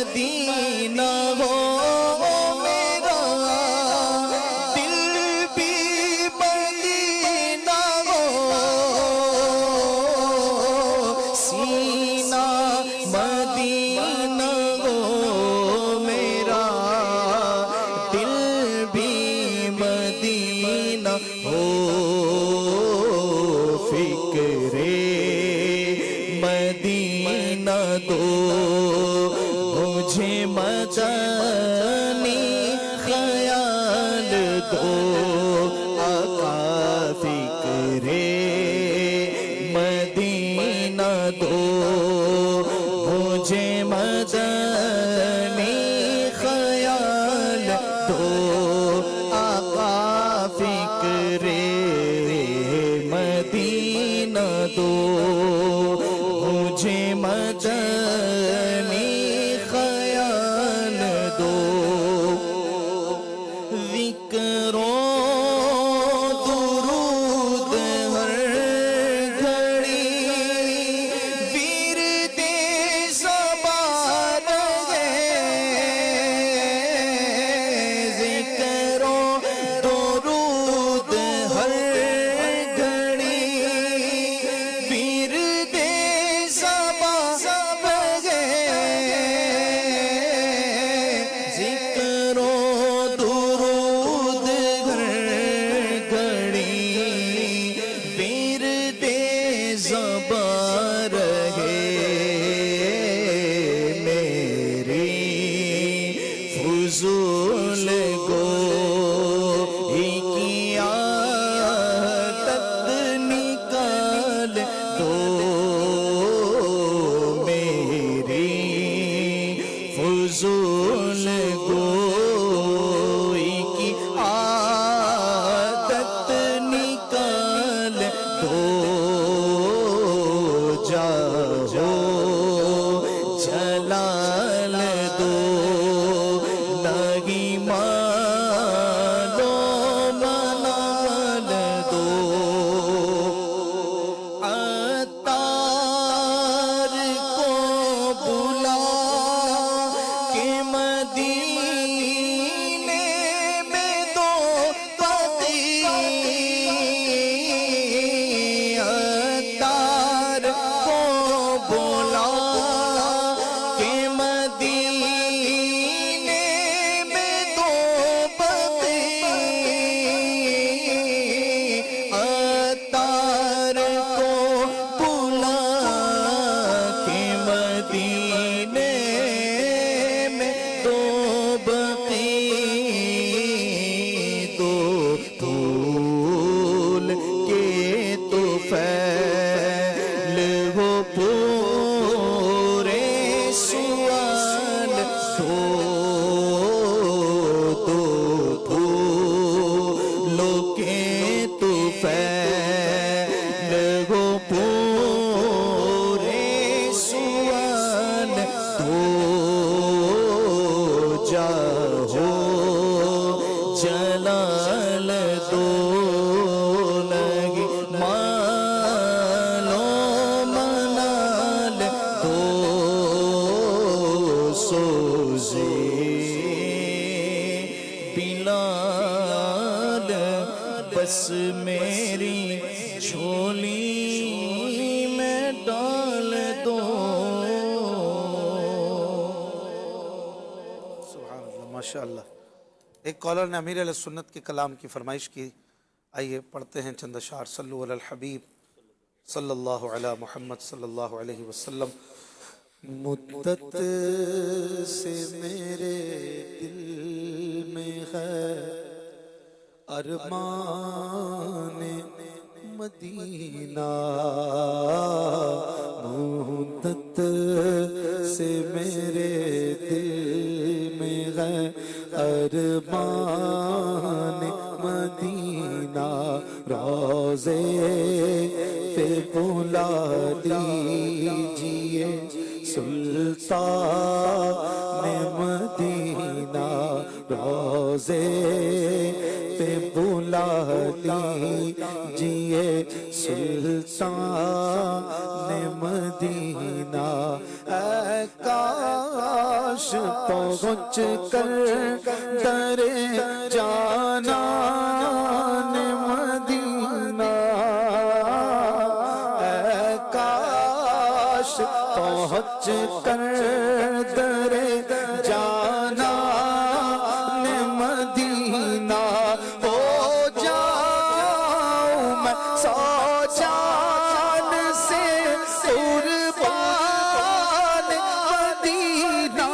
مدینہ ہو میرا دل بھی مدینہ ہو سینہ مدینہ ہو میرا دل بھی مدینہ ہو فکر مدینہ دو مجھے مدنی خیال دو آقا فکر مدینہ دو مجھے مدنی خیال دو آقا فکر مدینہ دو مجھے مدنی خیال دو ذکر و درود ہر گھڑی ورد زبان ہے ذکر و درود ہر گھڑی ورد زبان ہے ذکر و درود ہر گھڑی ورد زبان ہے میری فضول گوئی کی عادت نکال دو میری فضول گوئی کی عادت نکال دو جاؤ جلال دو لگی مالو منال دو عطار کو بلا کہ مدینے میں دو پتی عطار کو بلا کہ مدینے میں دو پتی عطار کو بلا کہ مدینے میں دو بقی دو پھول کے تو پھیل ہو پورے سوال دو پھولوں کے تو پھیل ہو پورے سوال دو جاؤ جلال دو لگی مالو منال دو سوزے بلال بس میری جھولی میں ڈال دو سبحان اللہ ماشاء اللہ. ایک کالر نے امیر علیہ سنت کے کلام کی فرمائش کی. آئیے پڑھتے ہیں چند اشعار. صلو علی الحبیب صلی اللہ علی محمد صلی اللہ علیہ وسلم. مدت سے میرے دل میں ہے ارمان مدینہ مدت سے میرے دل میں ہے ارمان مدینہ روزے پہ بلا دیجئے سلطان مدینہ روزے پہ بلا دیجئے سلطان مدینہ. اے کاش پہنچ کر در جانان مدینہ، اے کاش پہنچ کر در جانان مدینہ ہو جاؤں میں سو جان سے قربان مدینہ،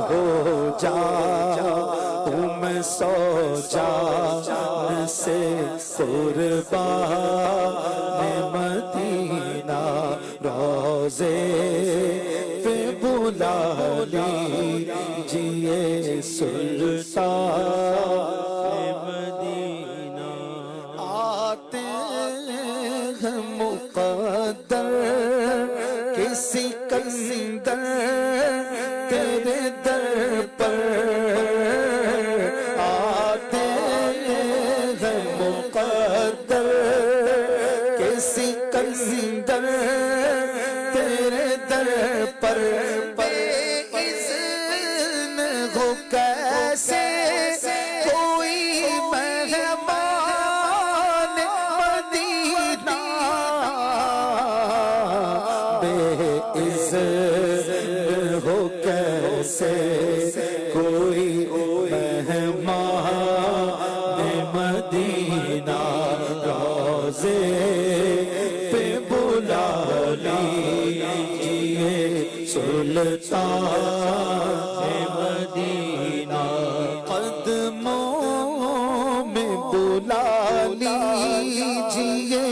ہو جاؤں میں سو جان سے قربان مدینہ، روزے پہ بلا لیجئے سلطان مدینہ، آتے ہیں مقدر کسی سکندر تیرے در پر، آتے ہیں مقدر کسی سکندر تیرے در پر، بے اذن ہو کیسے کوئی مہمان مدینہ، بے اذن ہو کیسے کوئی مہمان مدینہ، روزے پہ بلا لیجئے سلطان مدینہ، قدموں میں بلا لیجئے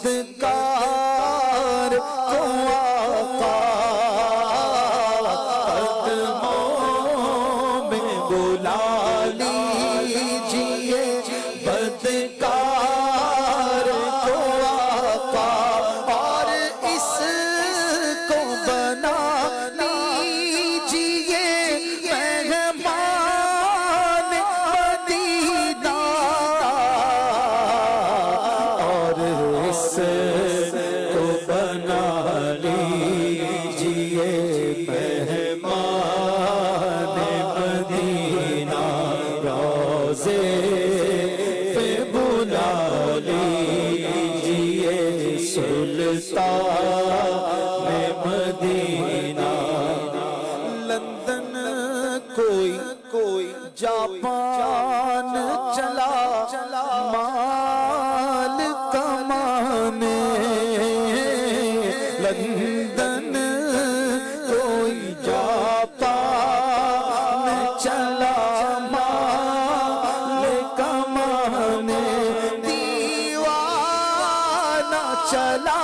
بدکار کو آقا، قدموں میں بلا لیجئے بدکار کو آقا، اور اس کو بنا لیجئے مہمان مدینہ، اور اس کو بنا لیجئے مہمان مدینہ، روزے پہ بلا لیجئے سلطان مدینہ، لندن کوئی جاپان چلا مال کمانے، لندن کوئی جاپان چلا مال کمانے، دیوانہ چلا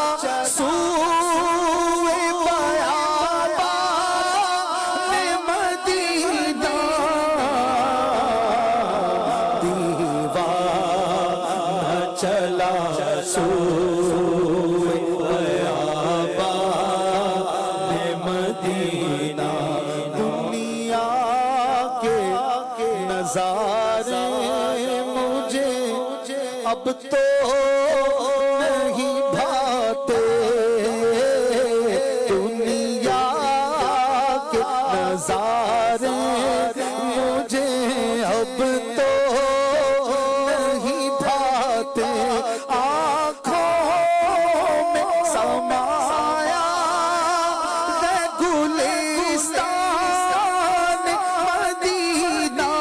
سوئے بیابان مدینہ، دیوانہ چلا سوئے بیابان مدینہ، دنیا کے نظارے مجھے اب تو نہیں بھاتے، دنیا کے نظارے مجھے اب تو نہیں بھاتے، آنکھوں میں سمایا ہے گلستان مدینہ،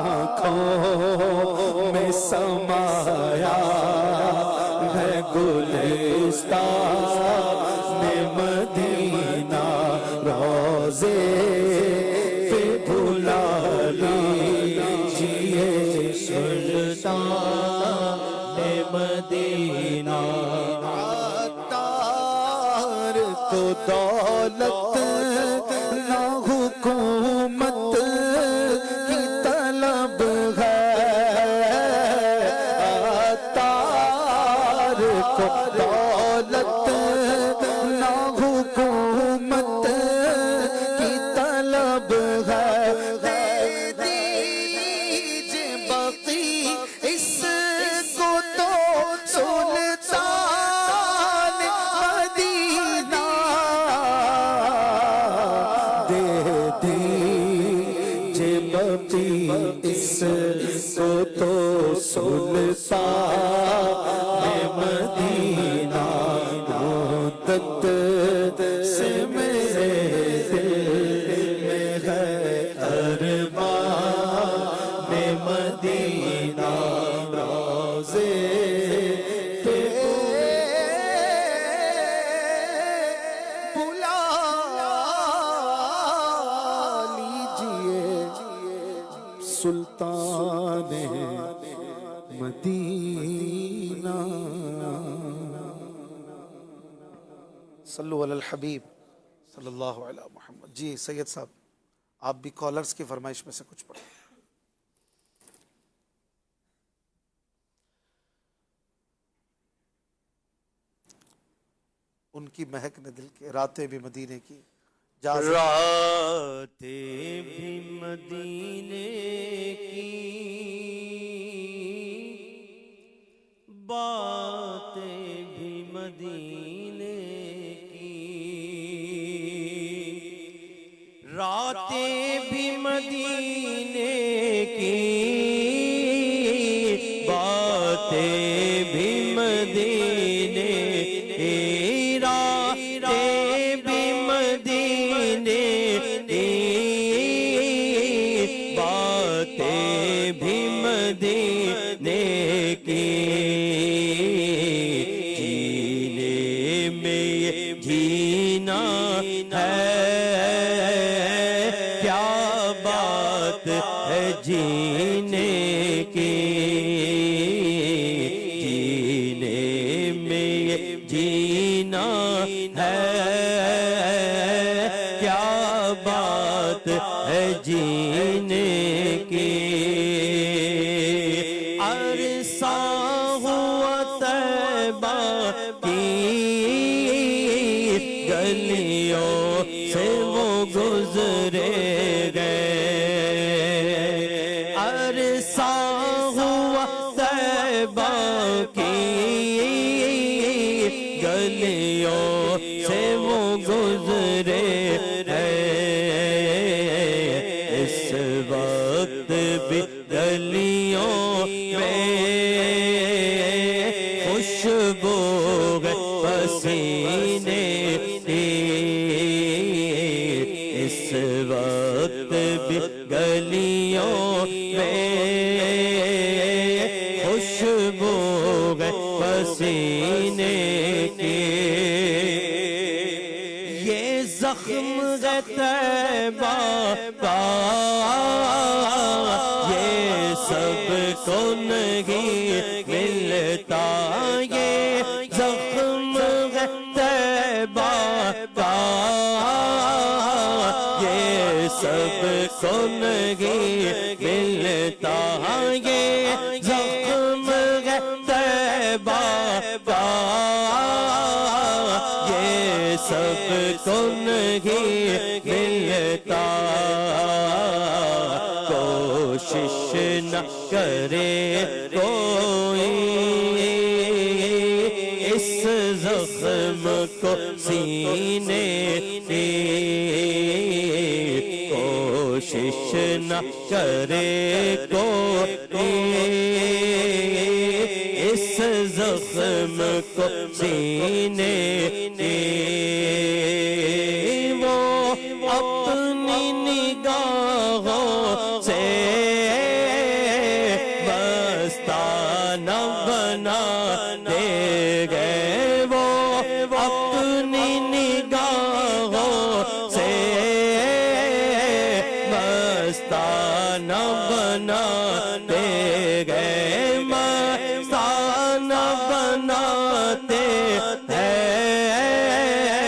آنکھوں میں سمایا ہے گلستان مدینہ، روزے پہ بلا لیجئے سلطان مدینہ، عطار کو دولت نہ حکومت کی طلب ہے، عطار کو دولت نہ حکومت کی طلب ہے، دے دیجئے بقی اس کو تو سلطان مدینہ، عادت سے میرے دل میں ہے ارمان مدینہ روزے پہ بلا لیجئے سلطان مدینہ. صلو علی الحبیب صلی اللہ علیہ محمد. جی سید صاحب آپ بھی کالرز کی فرمائش میں سے کچھ پڑھیں. ان کی مہک نے دل کے راتیں بھی مدینے کی راتیں بھی مدینے کی باتیں بھی مدینے کی راتیں بھی مدینے کی باتیں بھی مدینے کی راتیں بھی مدینے کی باتیں بھی مدینے کی جینے میں یہ جینا ہے کیا بات ہے جینے کی جینے میں یہ جینا ہے کیا بات ہے جینے کی عرصہ ہوا طیبہ کی گلیوں سے وہ گزرے گئے عرصہ ہوا طیبہ کی گلیوں سے وہ گزرے اس وقت بھی گلیوں میں خوشبو پسینے کی اس وقت بھی گلیوں میں خوشبو پسینے کی یہ زخم ہے طیبہ کا یہ سب کو نہیں ملتا یہ زخم ہے طیبہ کا یہ سب کو نہیں ملتا یہ زخم ہے طیبہ کا یہ سب کو نہیں ملتا کوشش نہ کرے کوئی اس زخم کو سینے کی کوشش نہ کرے کوئی اس زخم کو سینے کی وہ اپنی نگاہوں سے مستانہ بنا دے گئے وہ اپنی نگاہوں سے مستانہ بنا دے گئے مستانہ بناتے ہیں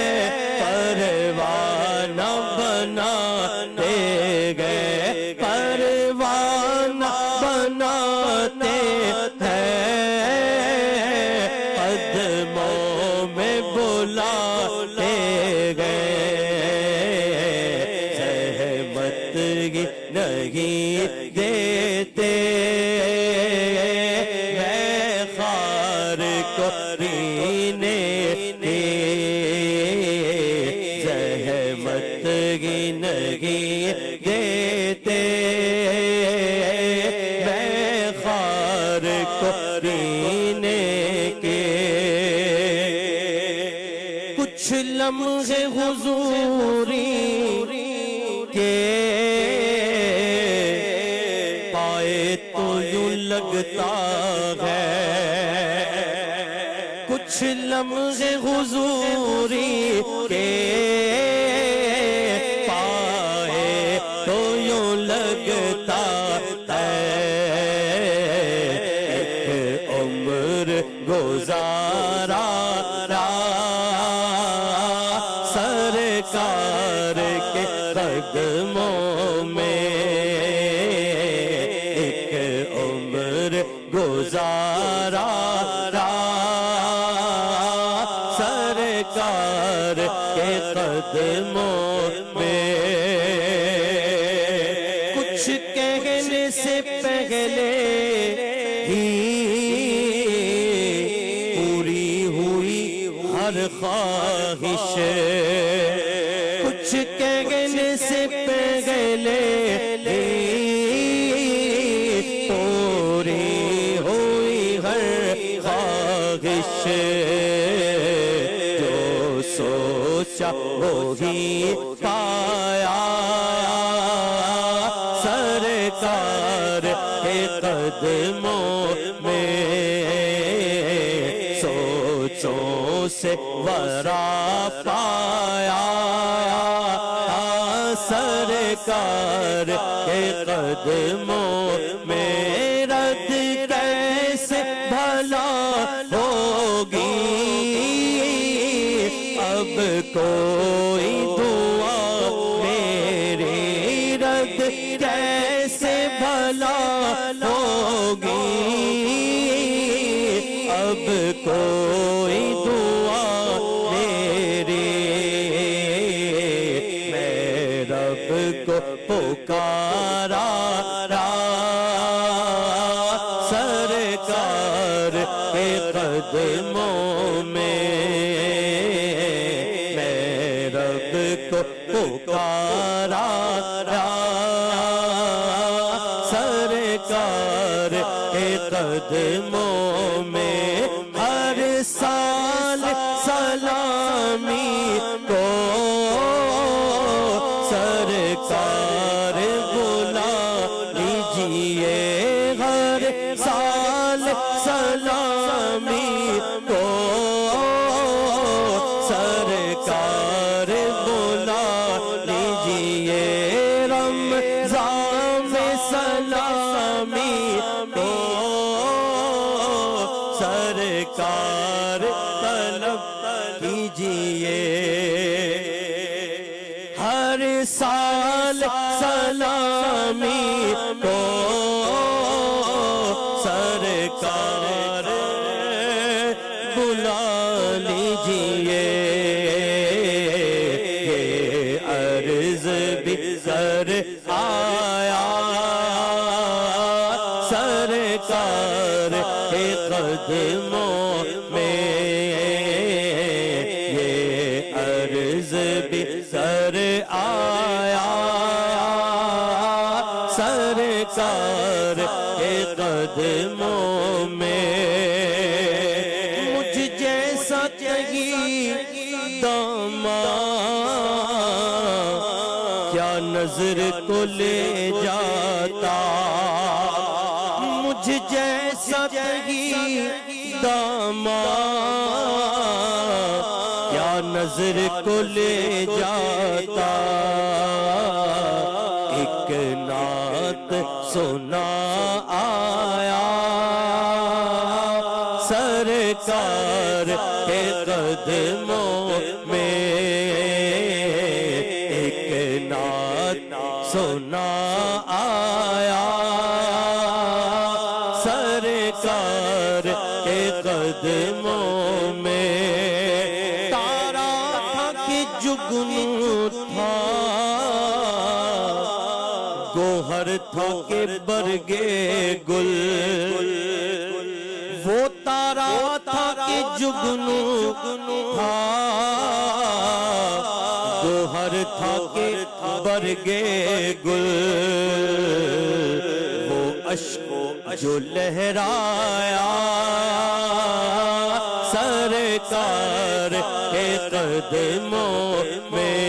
کچھ لمحے حضوری کے پائے تو یوں لگتا ہے، کچھ لمحے حضوری کے پائے تو یوں لگتا ہے، ایک عمر گزارا سرکار کے قدموں میں، ایک عمر گزارا سرکار کے قدموں میں، کچھ کہنے سے پہلے ہی پوری ہوئی ہر خواہش، کچھ کہنے سے پہلے پوری ہوئی ہر خواہش، جو سوچا وہی پایا سرکار کے قدموں میں، سوچوں سے ورا پایا سرکار کے قدموں میں، رد کیسے بھلا ہوگی اب کوئی دعا میری، رد کیسے بھلا ہوگی اب کوئی دعا میری، میں رب کو پکارا سرکار کے قدموں میں، میں رب کو پکارا سرکار کے قدموں میں، ہر سال سلامی کو سرکار بلا لیجیے، ہر سال سلامی کو سرکار بلا لیجیے، رمضان میں سلامی کو سرکار طلب کیجیے، ہر سال سلامی کو سرکار بلا لیجیے، یہ عرض بھی سر آیا سرکار کے قدموں میں، یہ عرض بھی سر آیا سرکار کے قدموں میں، مجھ جیسا کہیں داماد کیا نظر کو لے جاتا، مجھ جیسا کہیں داماد کیا نظر کو لے جاتا، ایک نعت سنا آیا سرکار کے قدموں میں، ایک نعت سنا آیا سرکار کے قدموں میں، تارا تھا کہ جگنو تھا، گوہر تھا کہ برگے گل، وہ تارا تھا کہ جگنو تھا، گوہر تھا کہ برگے گل، وہ اشک جو لہرایا سر سرکار کے قدموں میں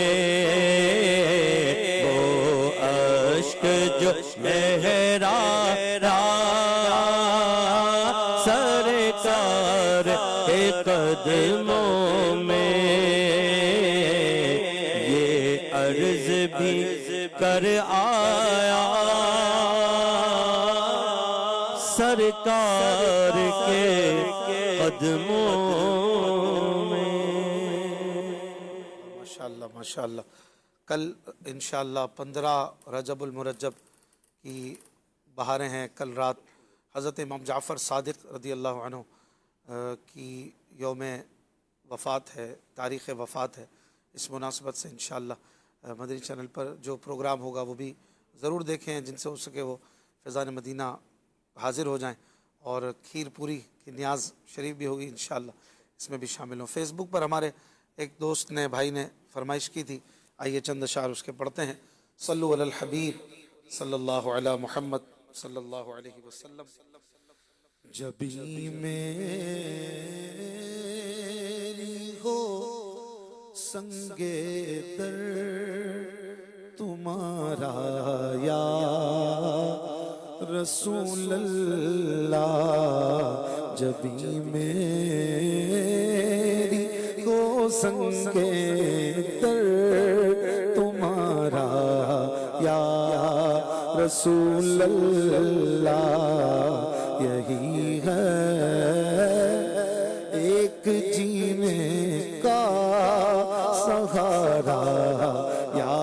وہ اشک جو لہرا سرکار کے قدموں میں یہ عرض بھی کر آیا سرکار کے قدموں میں۔ ماشاءاللہ ماشاءاللہ۔ کل انشاءاللہ 15 رجب المرجب کی بہاریں ہیں۔ کل رات حضرت امام جعفر صادق رضی اللہ عنہ کی یوم وفات ہے، تاریخ وفات ہے۔ اس مناسبت سے انشاءاللہ مدنی چینل پر جو پروگرام ہوگا وہ بھی ضرور دیکھیں، جن سے ہو سکے وہ فیضان مدینہ حاضر ہو جائیں، اور کھیر پوری کی نیاز شریف بھی ہوگی انشاءاللہ، اس میں بھی شامل ہوں۔ فیس بک پر ہمارے ایک دوست نے، بھائی نے فرمائش کی تھی، آئیے چند اشعار اس کے پڑھتے ہیں۔ صلو علی الحبیب صلی اللہ علی محمد صلی اللہ علیہ وسلم۔ جبھی میری ہو سنگے در تمہارا یا رسول اللہ، جبھی میری ہو سنگے در تمہارا یا رسول اللہ، یہی ہے ایک جینے کا سہارا یا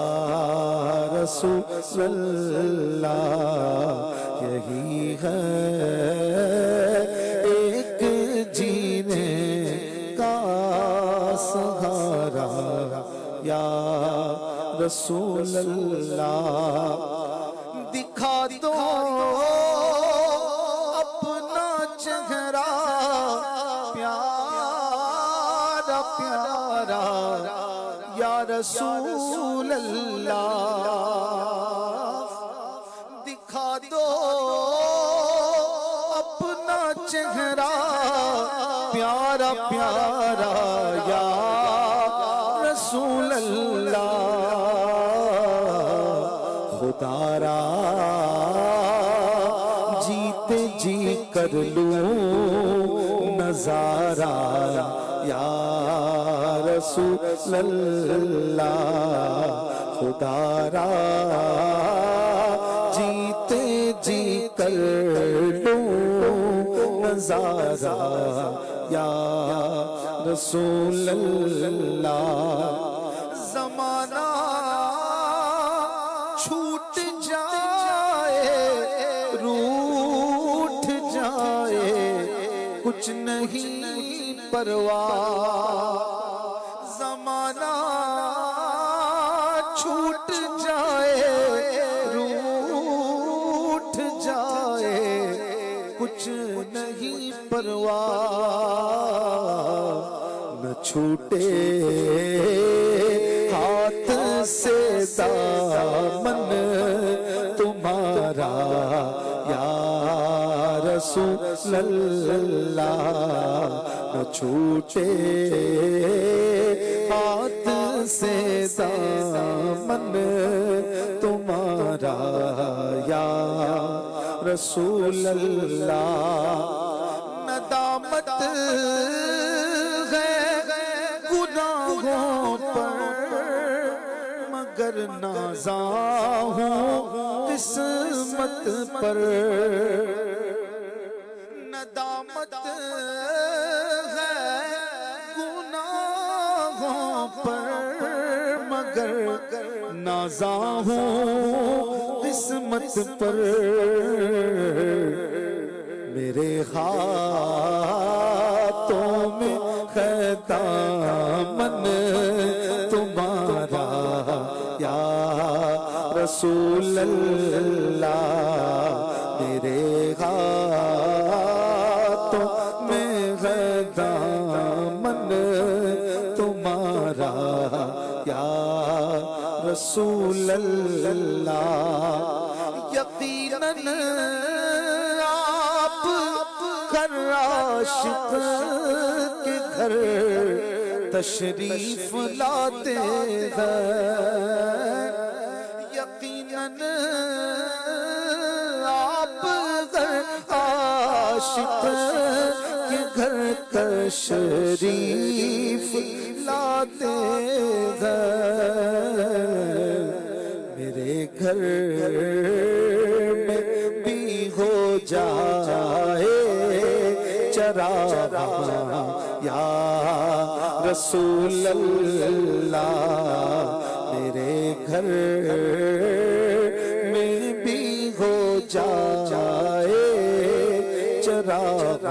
رسول اللہ، یہی ہے ایک جینے کا سہارا یا رسول اللہ۔ دکھا دو اپنا چہرہ پیارا پیارا یا رسول اللہ، دکھا دو اپنا چہرہ پیارا پیارا یا رسول اللہ، خدا را جیتے جی کر لوں نظارہ یا رسول اللہ، خدا را جیتے جی کر لوں نظارہ یا رسول اللہ۔ زمانہ چھوٹ جائے روٹھ جائے کچھ نہیں پرواہ، زمانہ چھوٹ جائے روٹھ جائے کچھ نہیں پرواہ، نہ چھوٹے ہاتھ سے دامن تمہارا یا رسول اللہ، نہ چھوٹے ہاتھ سے دامن تمہارا یا رسول اللہ۔ ندامت ہے گناہوں پر مگر نازاں ہوں قسمت پر، ندامت ہے گناہوں پر مگر نازاں ہوں قسمت پر، میرے ہاتھوں میں ہے دامن تمہارا یا رسول اللہ، میرے ہاتھوں میں ہے دامن تمہارا یا رسول اللہ۔ یقیناً آپ کر عاشق کے گھر تشریف لاتے ہیں یقیناً آپ اگر عاشق کے گھر تشریف لاتے ہیں میرے گھر میں بھی ہو جائے چراغ یا رسول اللہ میرے گھر میں بھی ہو جائے چراغ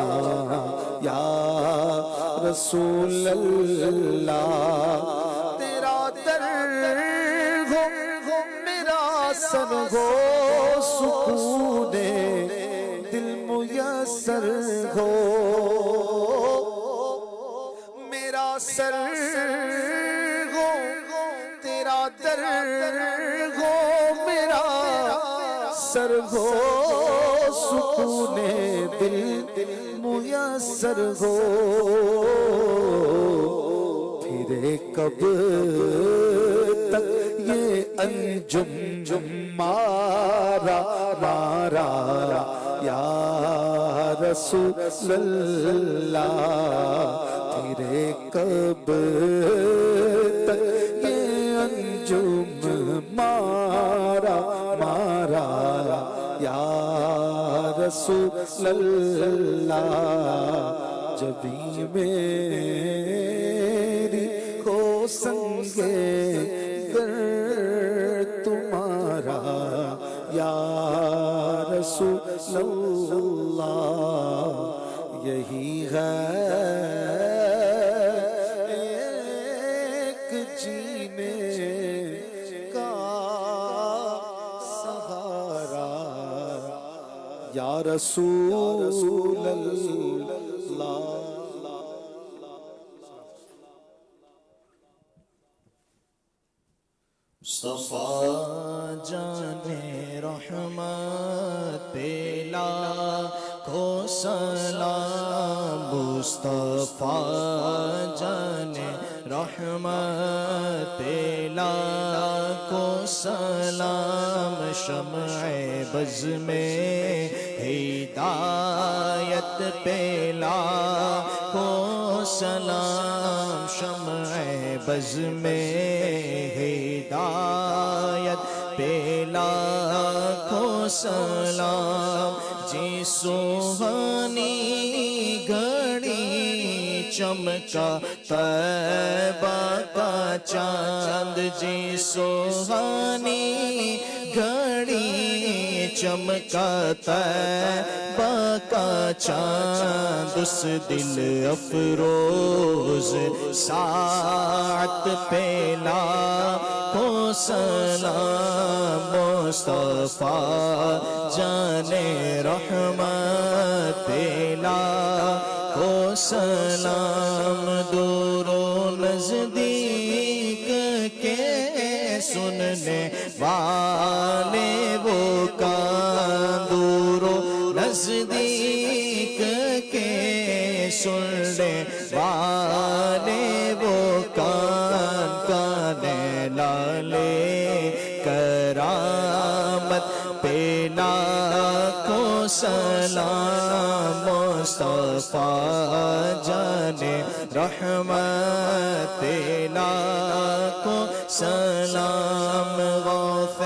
یا رسول اللہ تیرا در ہو میرا سر ہو سکون دل میسر ہو میرا سر ہو تیرا در ہو میرا سر ہو سکون دل میسر ہو پھرے کب تک یہ انجم مارا مارا یا رسول اللہ تیرے کب تک یہ انجم مارا مارا یا رسول اللہ جبھی میری ہو سنگے گر تمہارا یا رسول اللہ یہی ہے ایک جینے کا سہارا یا رسول اللہ مصطفیٰ جانے رحمت لاکھوں سلام مصطفیٰ جانے رحمت لاکھوں سلام شمع بز میں ہدایت پہ لاکھوں سلام شمع بز میں ہدایت پہ لاکھوں سلام جی سوہانی گھڑی چمکا طیبہ کا چاند جی سوہانی گھڑی چمکا طیبہ کا چاند اس دل افروز ساعت پہ لاکھوں سلام مصطفیٰ جانے رحمت لاکھوں سلام دور و نزدیک کے سننے والے وہ کان دور و نزدیک کے سننے والے وہ کان کانے لالے کرامت پہ لاکھوں سلام مصطفیٰ جانے رحمت لاکھوں سلام غوث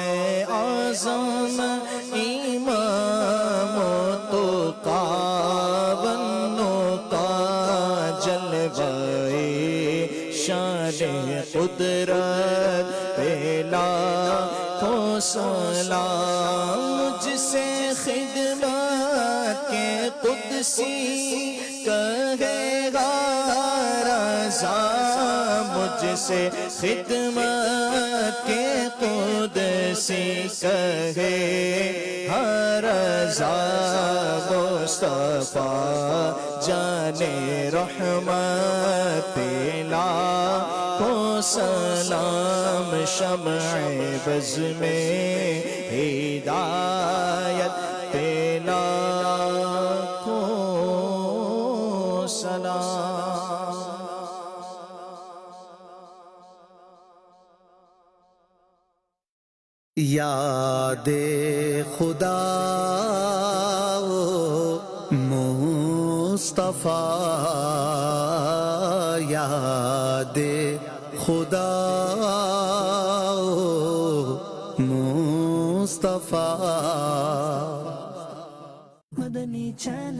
اعظم امام تقی والنقی جلوہ شان قدرت پہ لاکھوں سلام مجھ سے خدمت کے قدسی کہے گا رضا مجھ سے خدمت کے قدسی کہے ہر رضا مصطفیٰ جانے رحمت لاکھوں سلام شمع بز میں ہدایت پہ لاکھوں یاد خدا مصطفیٰ یاد خدا مصطفیٰ مدنی چینل